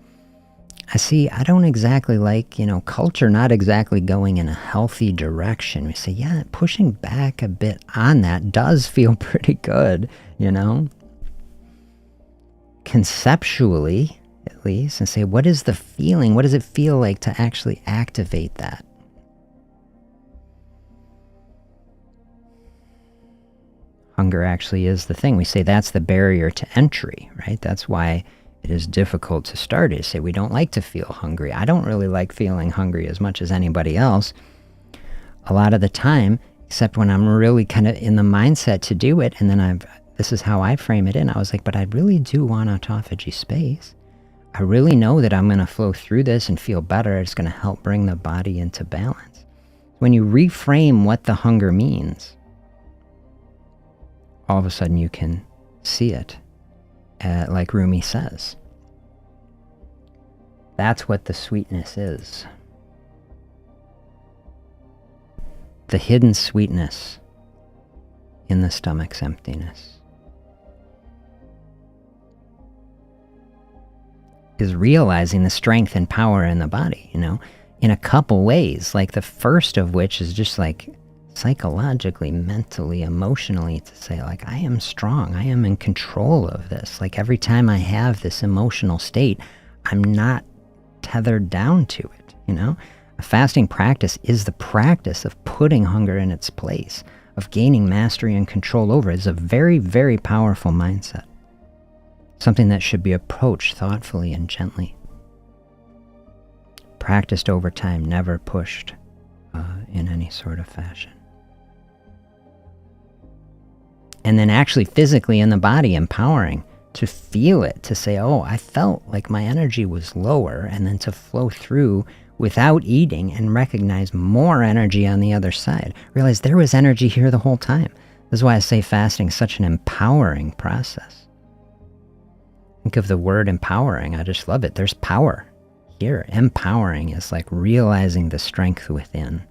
I don't exactly like, culture not exactly going in a healthy direction. We say, yeah, pushing back a bit on that does feel pretty good, conceptually, at least, and say, what is the feeling? What does it feel like to actually activate that? Hunger actually is the thing. We say that's the barrier to entry, right? That's why it is difficult to start. Is say we don't like to feel hungry. I don't really like feeling hungry as much as anybody else a lot of the time, except when I'm really kind of in the mindset to do it. And then this is how I frame it in. I was like, but I really do want autophagy space. I really know that I'm going to flow through this and feel better. It's going to help bring the body into balance. When you reframe what the hunger means, all of a sudden you can see it, like Rumi says. That's what the sweetness is. The hidden sweetness in the stomach's emptiness is realizing the strength and power in the body, in a couple ways. Like, the first of which is just like psychologically, mentally, emotionally, to say, like, I am strong. I am in control of this. Like, every time I have this emotional state, I'm not tethered down to it, A fasting practice is the practice of putting hunger in its place, of gaining mastery and control over it. It's a very, very powerful mindset. Something that should be approached thoughtfully and gently. Practiced over time, never pushed in any sort of fashion. And then actually physically in the body, empowering to feel it, to say, oh, I felt like my energy was lower, and then to flow through without eating and recognize more energy on the other side. Realize there was energy here the whole time. This is why I say fasting is such an empowering process. Think of the word empowering. I just love it. There's power here. Empowering is like realizing the strength within.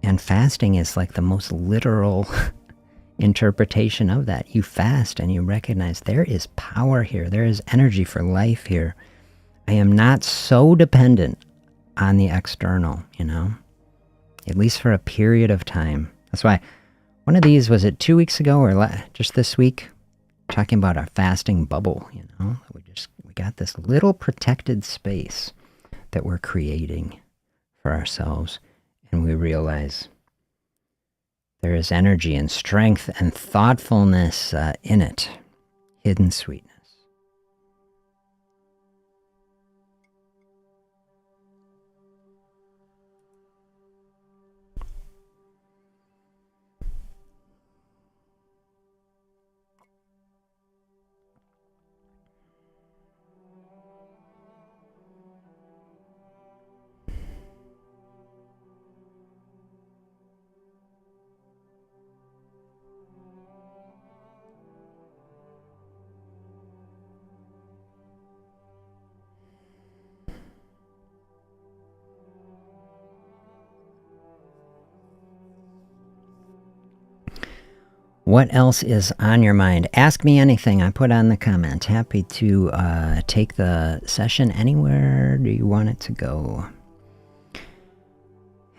And fasting is like the most literal interpretation of that. You fast and you recognize there is power here. There is energy for life here. I am not so dependent on the external, at least for a period of time. That's why one of these, was it 2 weeks ago or just this week? Talking about our fasting bubble, we got this little protected space that we're creating for ourselves, and we realize there is energy and strength and thoughtfulness in it, hidden sweetness. What else is on your mind? Ask me anything. I put on the comment. Happy to take the session anywhere do you want it to go.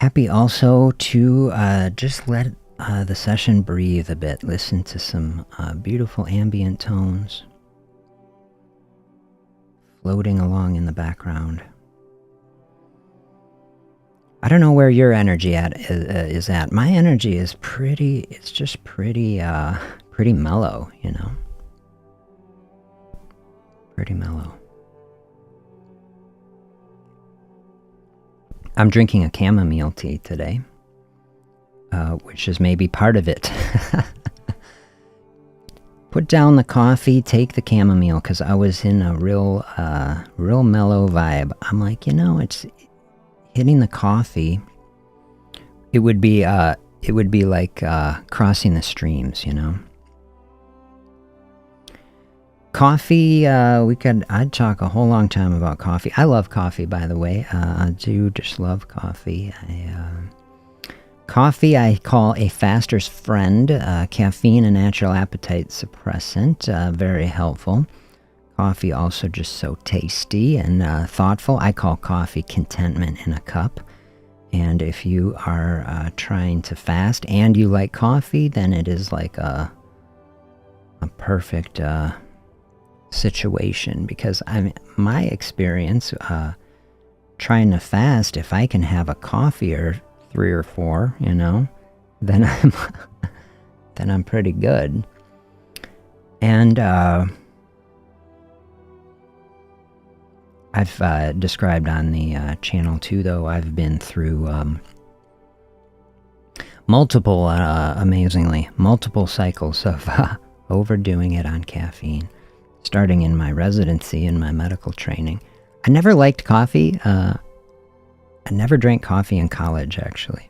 Happy also to just let the session breathe a bit. Listen to some beautiful ambient tones floating along in the background. I don't know where your energy is at. My energy is pretty, it's just pretty mellow, you know? Pretty mellow. I'm drinking a chamomile tea today, which is maybe part of it. Put down the coffee, take the chamomile, because I was in a real mellow vibe. I'm like, you know, it's hitting the coffee. It would be like crossing the streams, you know. Coffee, I'd talk a whole long time about coffee. I love coffee, by the way. I do just love coffee. Coffee I call a faster's friend. Caffeine, a natural appetite suppressant, very helpful. Coffee also just so tasty and thoughtful. I call coffee contentment in a cup. And if you are trying to fast and you like coffee, then it is like a perfect situation. Because my experience trying to fast, if I can have a coffee or 3 or 4, you know, then I'm pretty good. And I've described on the channel too, though, I've been through amazingly, multiple cycles of overdoing it on caffeine, starting in my residency and my medical training. I never liked coffee. I never drank coffee in college, actually,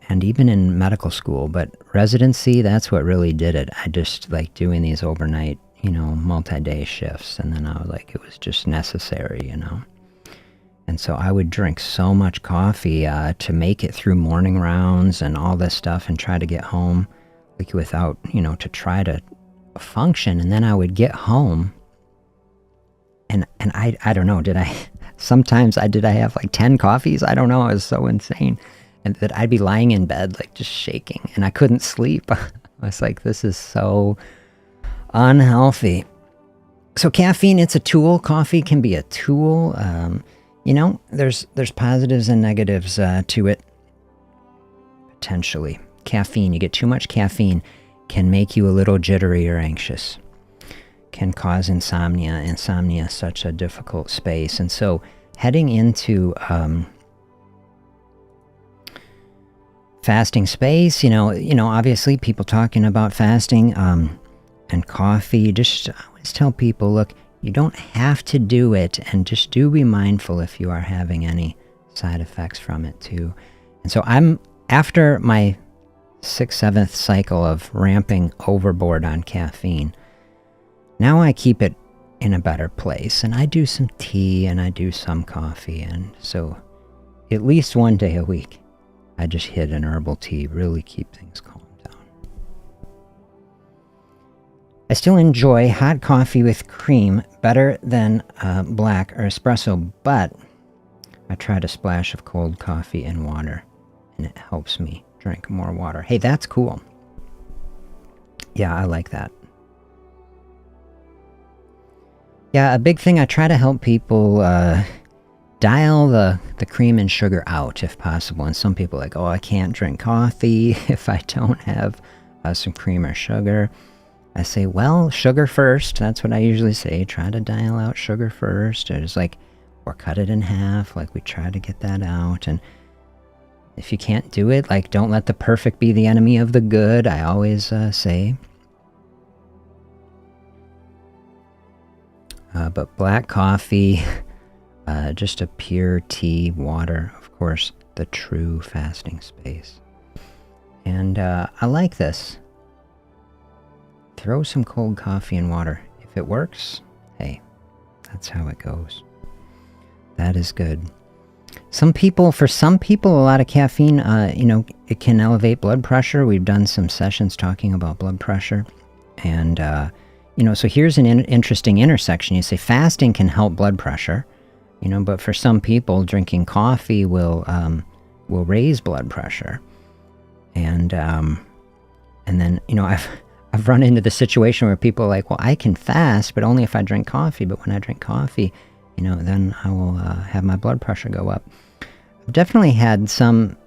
and even in medical school. But residency, that's what really did it. I just like doing these overnight, you know, multi-day shifts, and then I was like, it was just necessary, you know. And so I would drink so much coffee to make it through morning rounds and all this stuff, and try to get home, like without, you know, to try to function. And then I would get home, and I don't know, sometimes I have like 10 coffees. I don't know. It was so insane. And that I'd be lying in bed, like just shaking, and I couldn't sleep. I was like, this is so unhealthy. So caffeine, it's a tool. Coffee can be a tool. You know, there's positives and negatives to it. Potentially. Caffeine, you get too much caffeine, can make you a little jittery or anxious. Can cause insomnia. Insomnia is such a difficult space. And so heading into fasting space, you know, obviously people talking about fasting and coffee, just always tell people, look, you don't have to do it, and just do be mindful if you are having any side effects from it too. And so I'm, after my 6th, 7th cycle of ramping overboard on caffeine, now I keep it in a better place, and I do some tea and I do some coffee, and so at least one day a week I just hit an herbal tea, really keep things calm down. I still enjoy hot coffee with cream better than black or espresso, but I tried a splash of cold coffee in water, and it helps me drink more water. Hey, that's cool. Yeah, I like that. Yeah, a big thing, I try to help people dial the cream and sugar out if possible. And some people are like, oh, I can't drink coffee if I don't have some cream or sugar. I say, well, sugar first. That's what I usually say. Try to dial out sugar first. Or just like, or cut it in half. Like, we try to get that out. And if you can't do it, like, don't let the perfect be the enemy of the good, I always say. But black coffee, just a pure tea, water, of course, the true fasting space. And I like this. Throw some cold coffee in water. If it works, hey, that's how it goes. That is good. For some people, a lot of caffeine, it can elevate blood pressure. We've done some sessions talking about blood pressure. And, so here's an interesting intersection. You say fasting can help blood pressure, but for some people, drinking coffee will raise blood pressure. And then, I've run into the situation where people are like, well, I can fast, but only if I drink coffee. But when I drink coffee, then I will have my blood pressure go up. I've definitely had some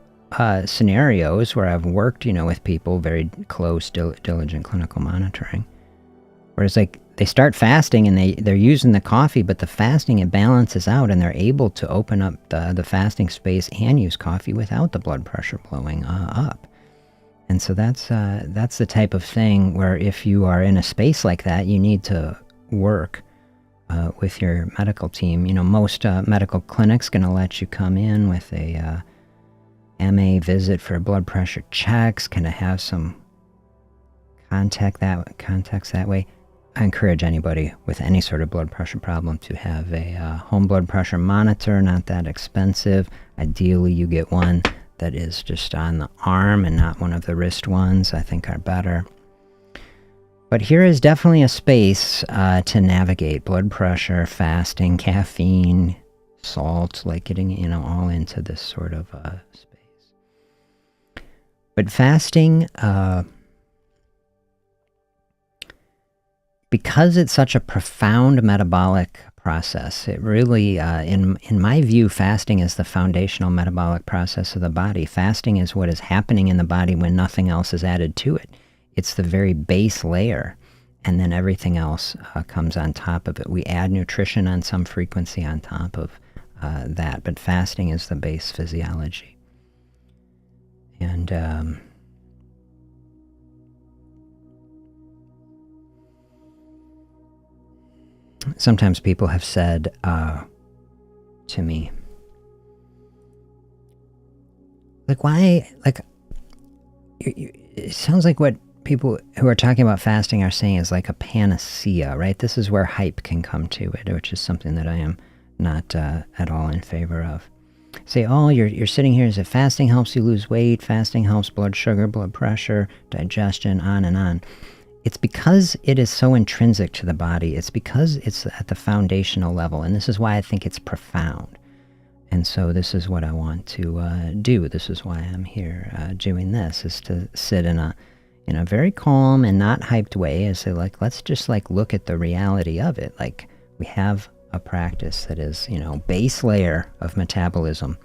scenarios where I've worked, with people very close, diligent clinical monitoring. Whereas like they start fasting and they're using the coffee, but the fasting, it balances out and they're able to open up the fasting space and use coffee without the blood pressure blowing up. And so that's the type of thing where if you are in a space like that, you need to work with your medical team. Most medical clinics going to let you come in with a MA visit for blood pressure checks, kind of have some context that way. I encourage anybody with any sort of blood pressure problem to have a home blood pressure monitor, not that expensive. Ideally, you get one that is just on the arm and not one of the wrist ones. I think are better. But here is definitely a space to navigate blood pressure, fasting, caffeine, salt, like getting, all into this sort of space. But fasting, because it's such a profound metabolic process, it really, in my view, fasting is the foundational metabolic process of the body. Fasting is what is happening in the body when nothing else is added to it. It's the very base layer, and then everything else comes on top of it. We add nutrition on some frequency on top of that, but fasting is the base physiology. And sometimes people have said to me, like, why, like, it sounds like what people who are talking about fasting are saying is like a panacea, right? This is where hype can come to it, which is something that I am not at all in favor of. Say, oh, you're sitting here and say fasting helps you lose weight, fasting helps blood sugar, blood pressure, digestion, on and on. It's because it is so intrinsic to the body. It's because it's at the foundational level, and this is why I think it's profound. And so this is what I want to do. This is why I'm here doing this, is to sit in a very calm and not hyped way and say, like, let's just like look at the reality of it. Like, we have a practice that is, base layer of metabolism.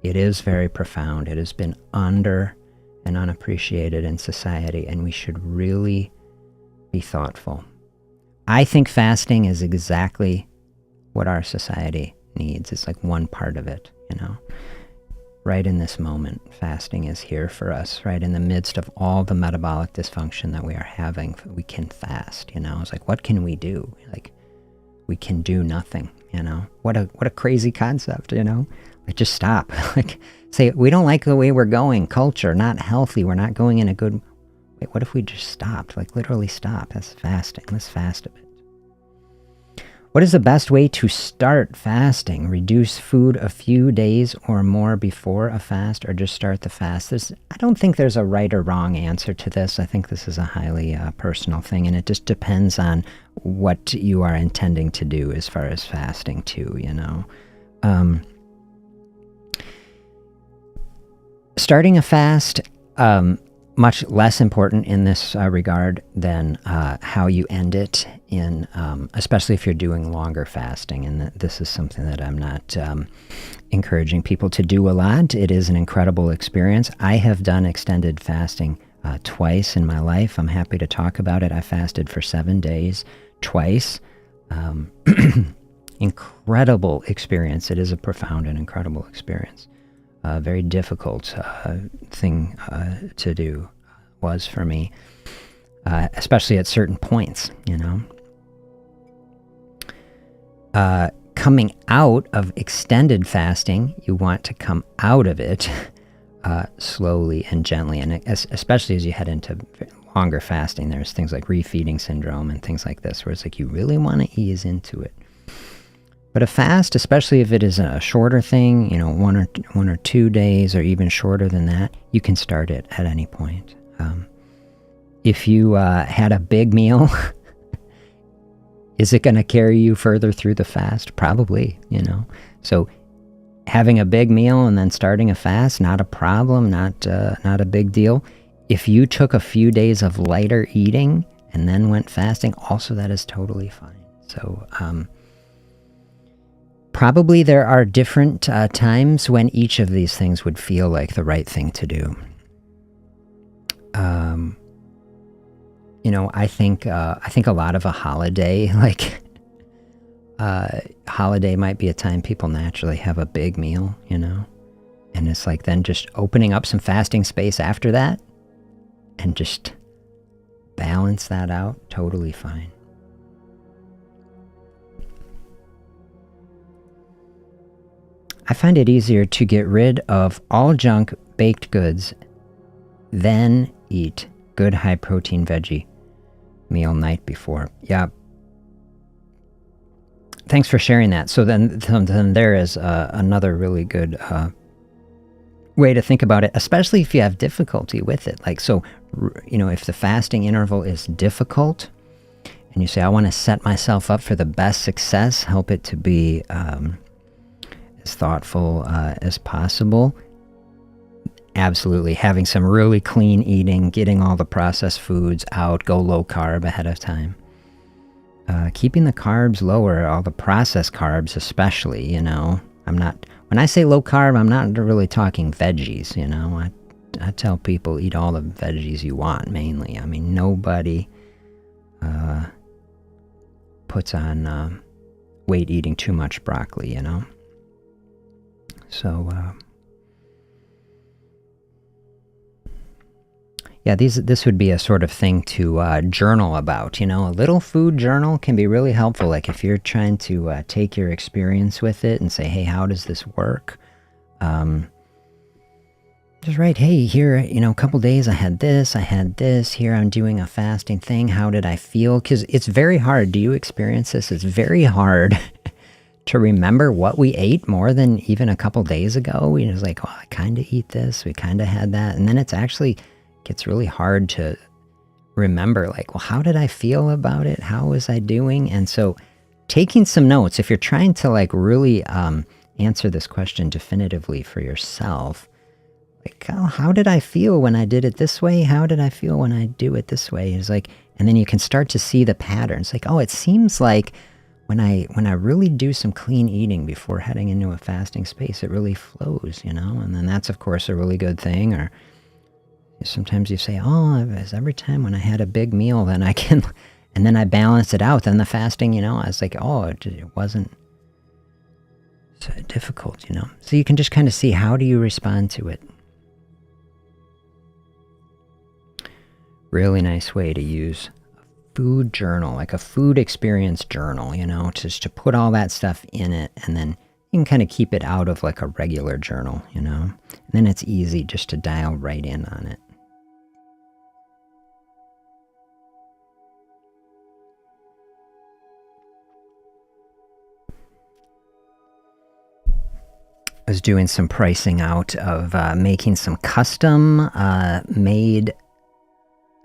It is very profound. It has been under and unappreciated in society, and we should really be thoughtful. I think fasting is exactly what our society needs. It's like one part of it, Right in this moment, fasting is here for us, right in the midst of all the metabolic dysfunction that we are having. We can fast, It's like, what can we do? Like, we can do nothing, What a crazy concept, Like, just stop. Like, say, we don't like the way we're going, culture, not healthy, we're not going in a good... Wait, what if we just stopped? Like, literally stop. That's fasting. Let's fast a bit. What is the best way to start fasting? Reduce food a few days or more before a fast, or just start the fast? I don't think there's a right or wrong answer to this. I think this is a highly personal thing, and it just depends on what you are intending to do as far as fasting too, Starting a fast, much less important in this regard than how you end it, especially if you're doing longer fasting. And this is something that I'm not encouraging people to do a lot. It is an incredible experience. I have done extended fasting twice in my life. I'm happy to talk about it. I fasted for 7 days twice. Incredible experience. It is a profound and incredible experience. Very difficult thing to do was for me, especially at certain points, Coming out of extended fasting, you want to come out of it slowly and gently, and especially as you head into longer fasting, there's things like refeeding syndrome and things like this, where it's like you really want to ease into it. But a fast, especially if it is a shorter thing, 1 or 2 days, or even shorter than that, you can start it at any point. If you had a big meal, is it going to carry you further through the fast? Probably, So having a big meal and then starting a fast, not a problem, not a big deal. If you took a few days of lighter eating and then went fasting, also that is totally fine. So probably there are different times when each of these things would feel like the right thing to do. I think a lot of a holiday, holiday might be a time people naturally have a big meal, and it's like then just opening up some fasting space after that and just balance that out, totally fine. I find it easier to get rid of all junk baked goods than eat good high protein veggie meal night before. Yeah. Thanks for sharing that. So then there is another really good way to think about it, especially if you have difficulty with it. If the fasting interval is difficult and you say, I want to set myself up for the best success, help it to be as thoughtful as possible. Absolutely. Having some really clean eating, getting all the processed foods out, go low carb ahead of time. Keeping the carbs lower, all the processed carbs especially, when I say low carb, I'm not really talking veggies, I tell people eat all the veggies you want, mainly. I mean, nobody puts on weight eating too much broccoli, So, yeah, this would be a sort of thing to journal about. A little food journal can be really helpful. Like if you're trying to take your experience with it and say, hey, how does this work? Just write, hey, here, a couple days I had this, here I'm doing a fasting thing. How did I feel? Because it's very hard. Do you experience this? It's very hard to remember what we ate more than even a couple days ago. We just like, oh, I kind of eat this. We kind of had that. And then it's actually gets really hard to remember, like, well, how did I feel about it? How was I doing? And so taking some notes, if you're trying to like really answer this question definitively for yourself, like, oh, how did I feel when I did it this way? How did I feel when I do it this way? It's like, and then you can start to see the patterns. Like, oh, it seems like when I really do some clean eating before heading into a fasting space, it really flows, and then that's of course a really good thing. Or sometimes you say, oh, every time when I had a big meal, then I can, and then I balance it out. Then the fasting, I was like, oh, it wasn't so difficult, So you can just kind of see, how do you respond to it? Really nice way to use a food journal, like a food experience journal, just to put all that stuff in it, and then you can kind of keep it out of like a regular journal, and then it's easy just to dial right in on it. I was doing some pricing out of making some custom made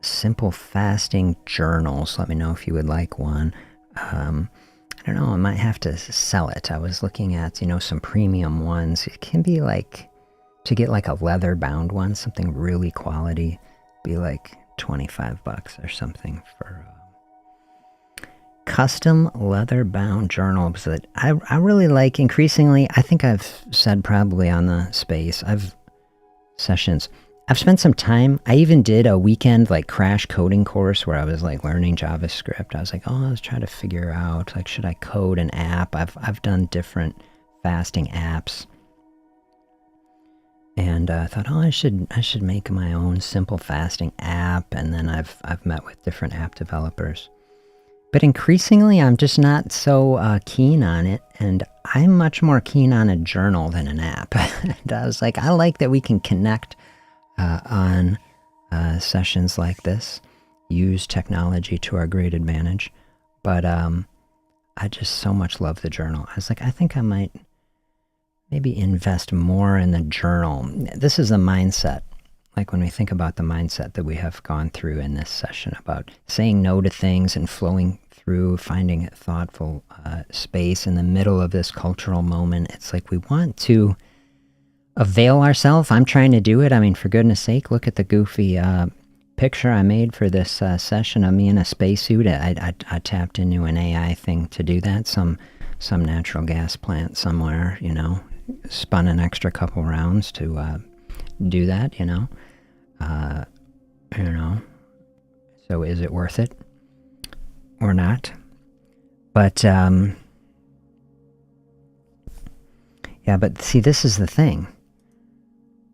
simple fasting journals. Let me know if you would like one. I don't know, I might have to sell it. I was looking at, some premium ones. It can be like, to get like a leather bound one, something really quality, be like $25 or something for custom leather bound journal. But I really like, increasingly, I think I've said probably on the space, I've spent some time. I even did a weekend like crash coding course where I was like learning JavaScript. I was like, oh, I was trying to figure out, like, should I code an app? I've done different fasting apps, and I thought, oh, I should make my own simple fasting app. And then I've met with different app developers, but increasingly I'm just not so keen on it, and I'm much more keen on a journal than an app. And I was like, I like that we can connect on sessions like this, use technology to our great advantage. But I just so much love the journal. I was like, I think I might maybe invest more in the journal. This is a mindset. Like when we think about the mindset that we have gone through in this session about saying no to things and flowing through, finding a thoughtful space in the middle of this cultural moment. It's like we want to avail ourselves. I'm trying to do it. I mean, for goodness sake, look at the goofy picture I made for this session of me in a spacesuit. I tapped into an AI thing to do that. Some natural gas plant somewhere, spun an extra couple rounds to do that, So is it worth it or not? But but see, this is the thing.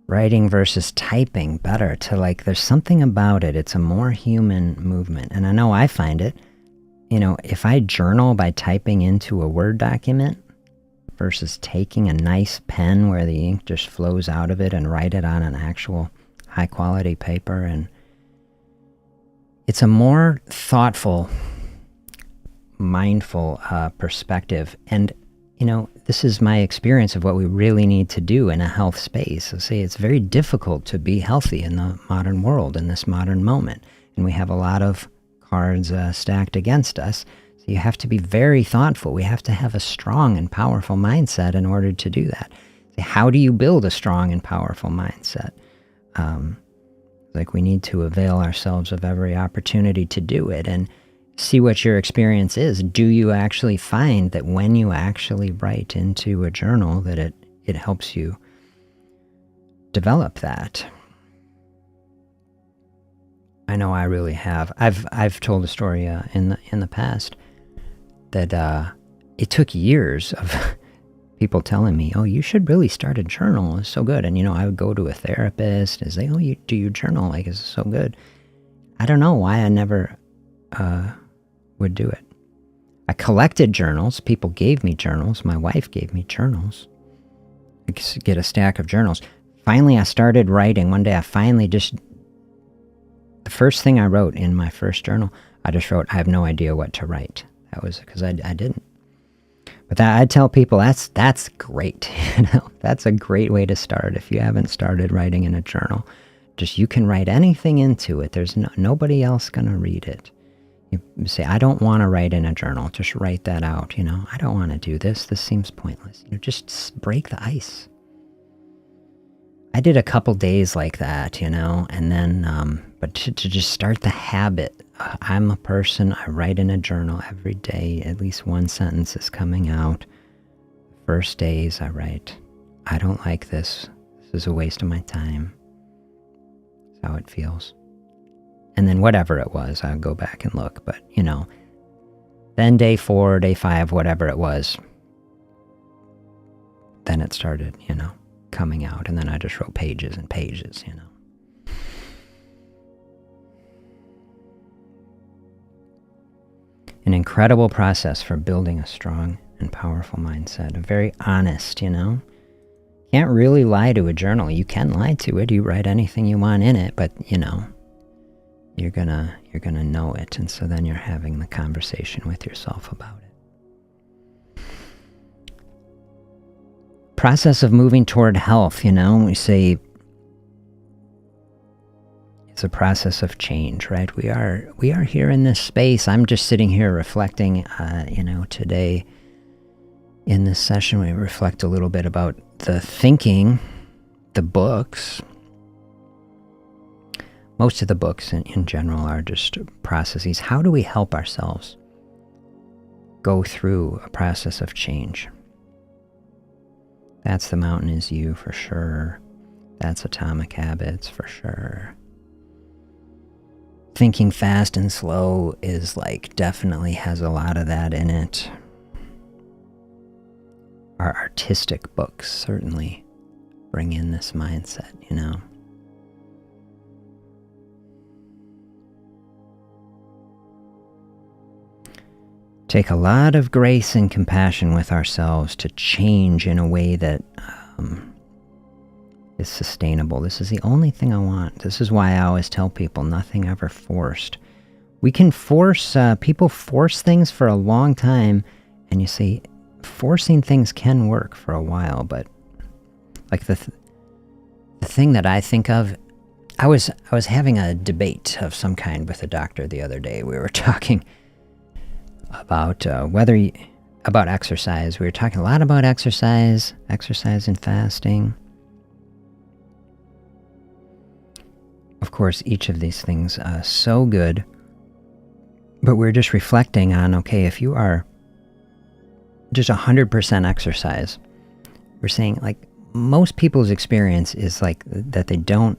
Writing versus typing, better to there's something about it. It's a more human movement. And I know I find it, if I journal by typing into a Word document versus taking a nice pen where the ink just flows out of it and write it on an actual high quality paper, and it's a more thoughtful, mindful perspective. And this is my experience of what we really need to do in a health space. So say it's very difficult to be healthy in the modern world, in this modern moment. And we have a lot of cards stacked against us. So you have to be very thoughtful. We have to have a strong and powerful mindset in order to do that. So how do you build a strong and powerful mindset? We need to avail ourselves of every opportunity to do it. And see what your experience is. Do you actually find that when you actually write into a journal that it helps you develop that? I know I really have. I've told a story in the past that it took years of people telling me, "Oh, you should really start a journal. It's so good." And I would go to a therapist and say, "Oh, do you journal? It's so good." I don't know why I never would do it. I collected journals. People gave me journals. My wife gave me journals. I could get a stack of journals. Finally, I started writing. One day, the first thing I wrote in my first journal, I just wrote, "I have no idea what to write." That was because I didn't. But I tell people that's great. That's a great way to start. If you haven't started writing in a journal, just you can write anything into it. There's nobody else going to read it. You say, "I don't want to write in a journal." Just write that out. "I don't want to do this. This seems pointless." Just break the ice. I did a couple days like that, and then, but to just start the habit. I'm a person, I write in a journal every day. At least one sentence is coming out. First days I write, "I don't like this. This is a waste of my time." That's how it feels. And then whatever it was, I'd go back and look. But, then day 4, day 5, whatever it was, then it started, coming out. And then I just wrote pages and pages, An incredible process for building a strong and powerful mindset. Very honest, Can't really lie to a journal. You can lie to it. You write anything you want in it, but, you're gonna know it, and so then you're having the conversation with yourself about it. Process of moving toward health, we say it's a process of change, right? We are here in this space. I'm just sitting here reflecting, today in this session we reflect a little bit about the thinking, the books. Most of the books in general are just processes. How do we help ourselves go through a process of change? That's The Mountain Is You for sure. That's Atomic Habits for sure. Thinking Fast and Slow is definitely has a lot of that in it. Our artistic books certainly bring in this mindset, Take a lot of grace and compassion with ourselves to change in a way that is sustainable. This is the only thing I want. This is why I always tell people nothing ever forced. We can force, people force things for a long time And you see, forcing things can work for a while, but like the thing that I think of, I was having a debate of some kind with a doctor the other day. We were talking about about exercise. We were talking a lot about exercise and fasting. Of course, each of these things are so good, but we're just reflecting on, okay, if you are just 100% exercise, we're saying like most people's experience is like that they don't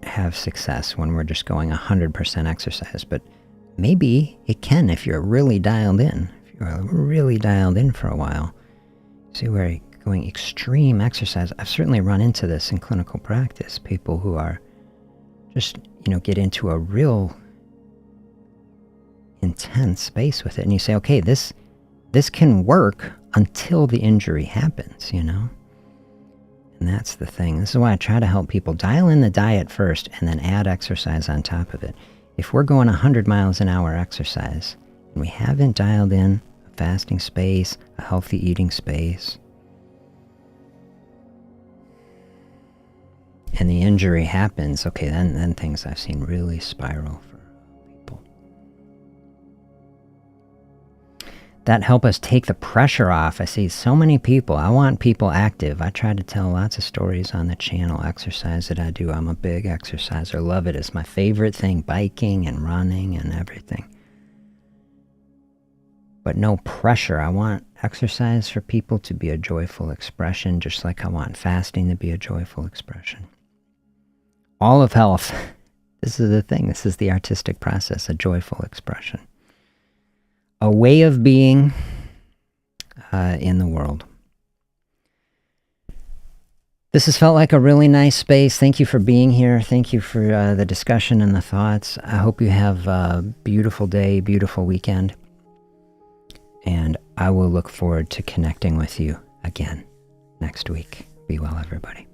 have success when we're just going 100% exercise, but maybe it can if you're really dialed in. If you're really dialed in for a while. See, we're going extreme exercise. I've certainly run into this in clinical practice. People who are just, get into a real intense space with it. And you say, okay, this can work until the injury happens, And that's the thing. This is why I try to help people dial in the diet first and then add exercise on top of it. If we're going 100 miles an hour exercise and we haven't dialed in a fasting space, a healthy eating space, and the injury happens, okay, then things I've seen really spiral for people. That help us take the pressure off. I see so many people. I want people active. I try to tell lots of stories on the channel. Exercise that I do. I'm a big exerciser. Love it. It's my favorite thing. Biking and running and everything. But no pressure. I want exercise for people to be a joyful expression, just like I want fasting to be a joyful expression. All of health. This is the thing. This is the artistic process, a joyful expression. A way of being in the world. This has felt like a really nice space. Thank you for being here. Thank you for the discussion and the thoughts. I hope you have a beautiful day, beautiful weekend. And I will look forward to connecting with you again next week. Be well, everybody.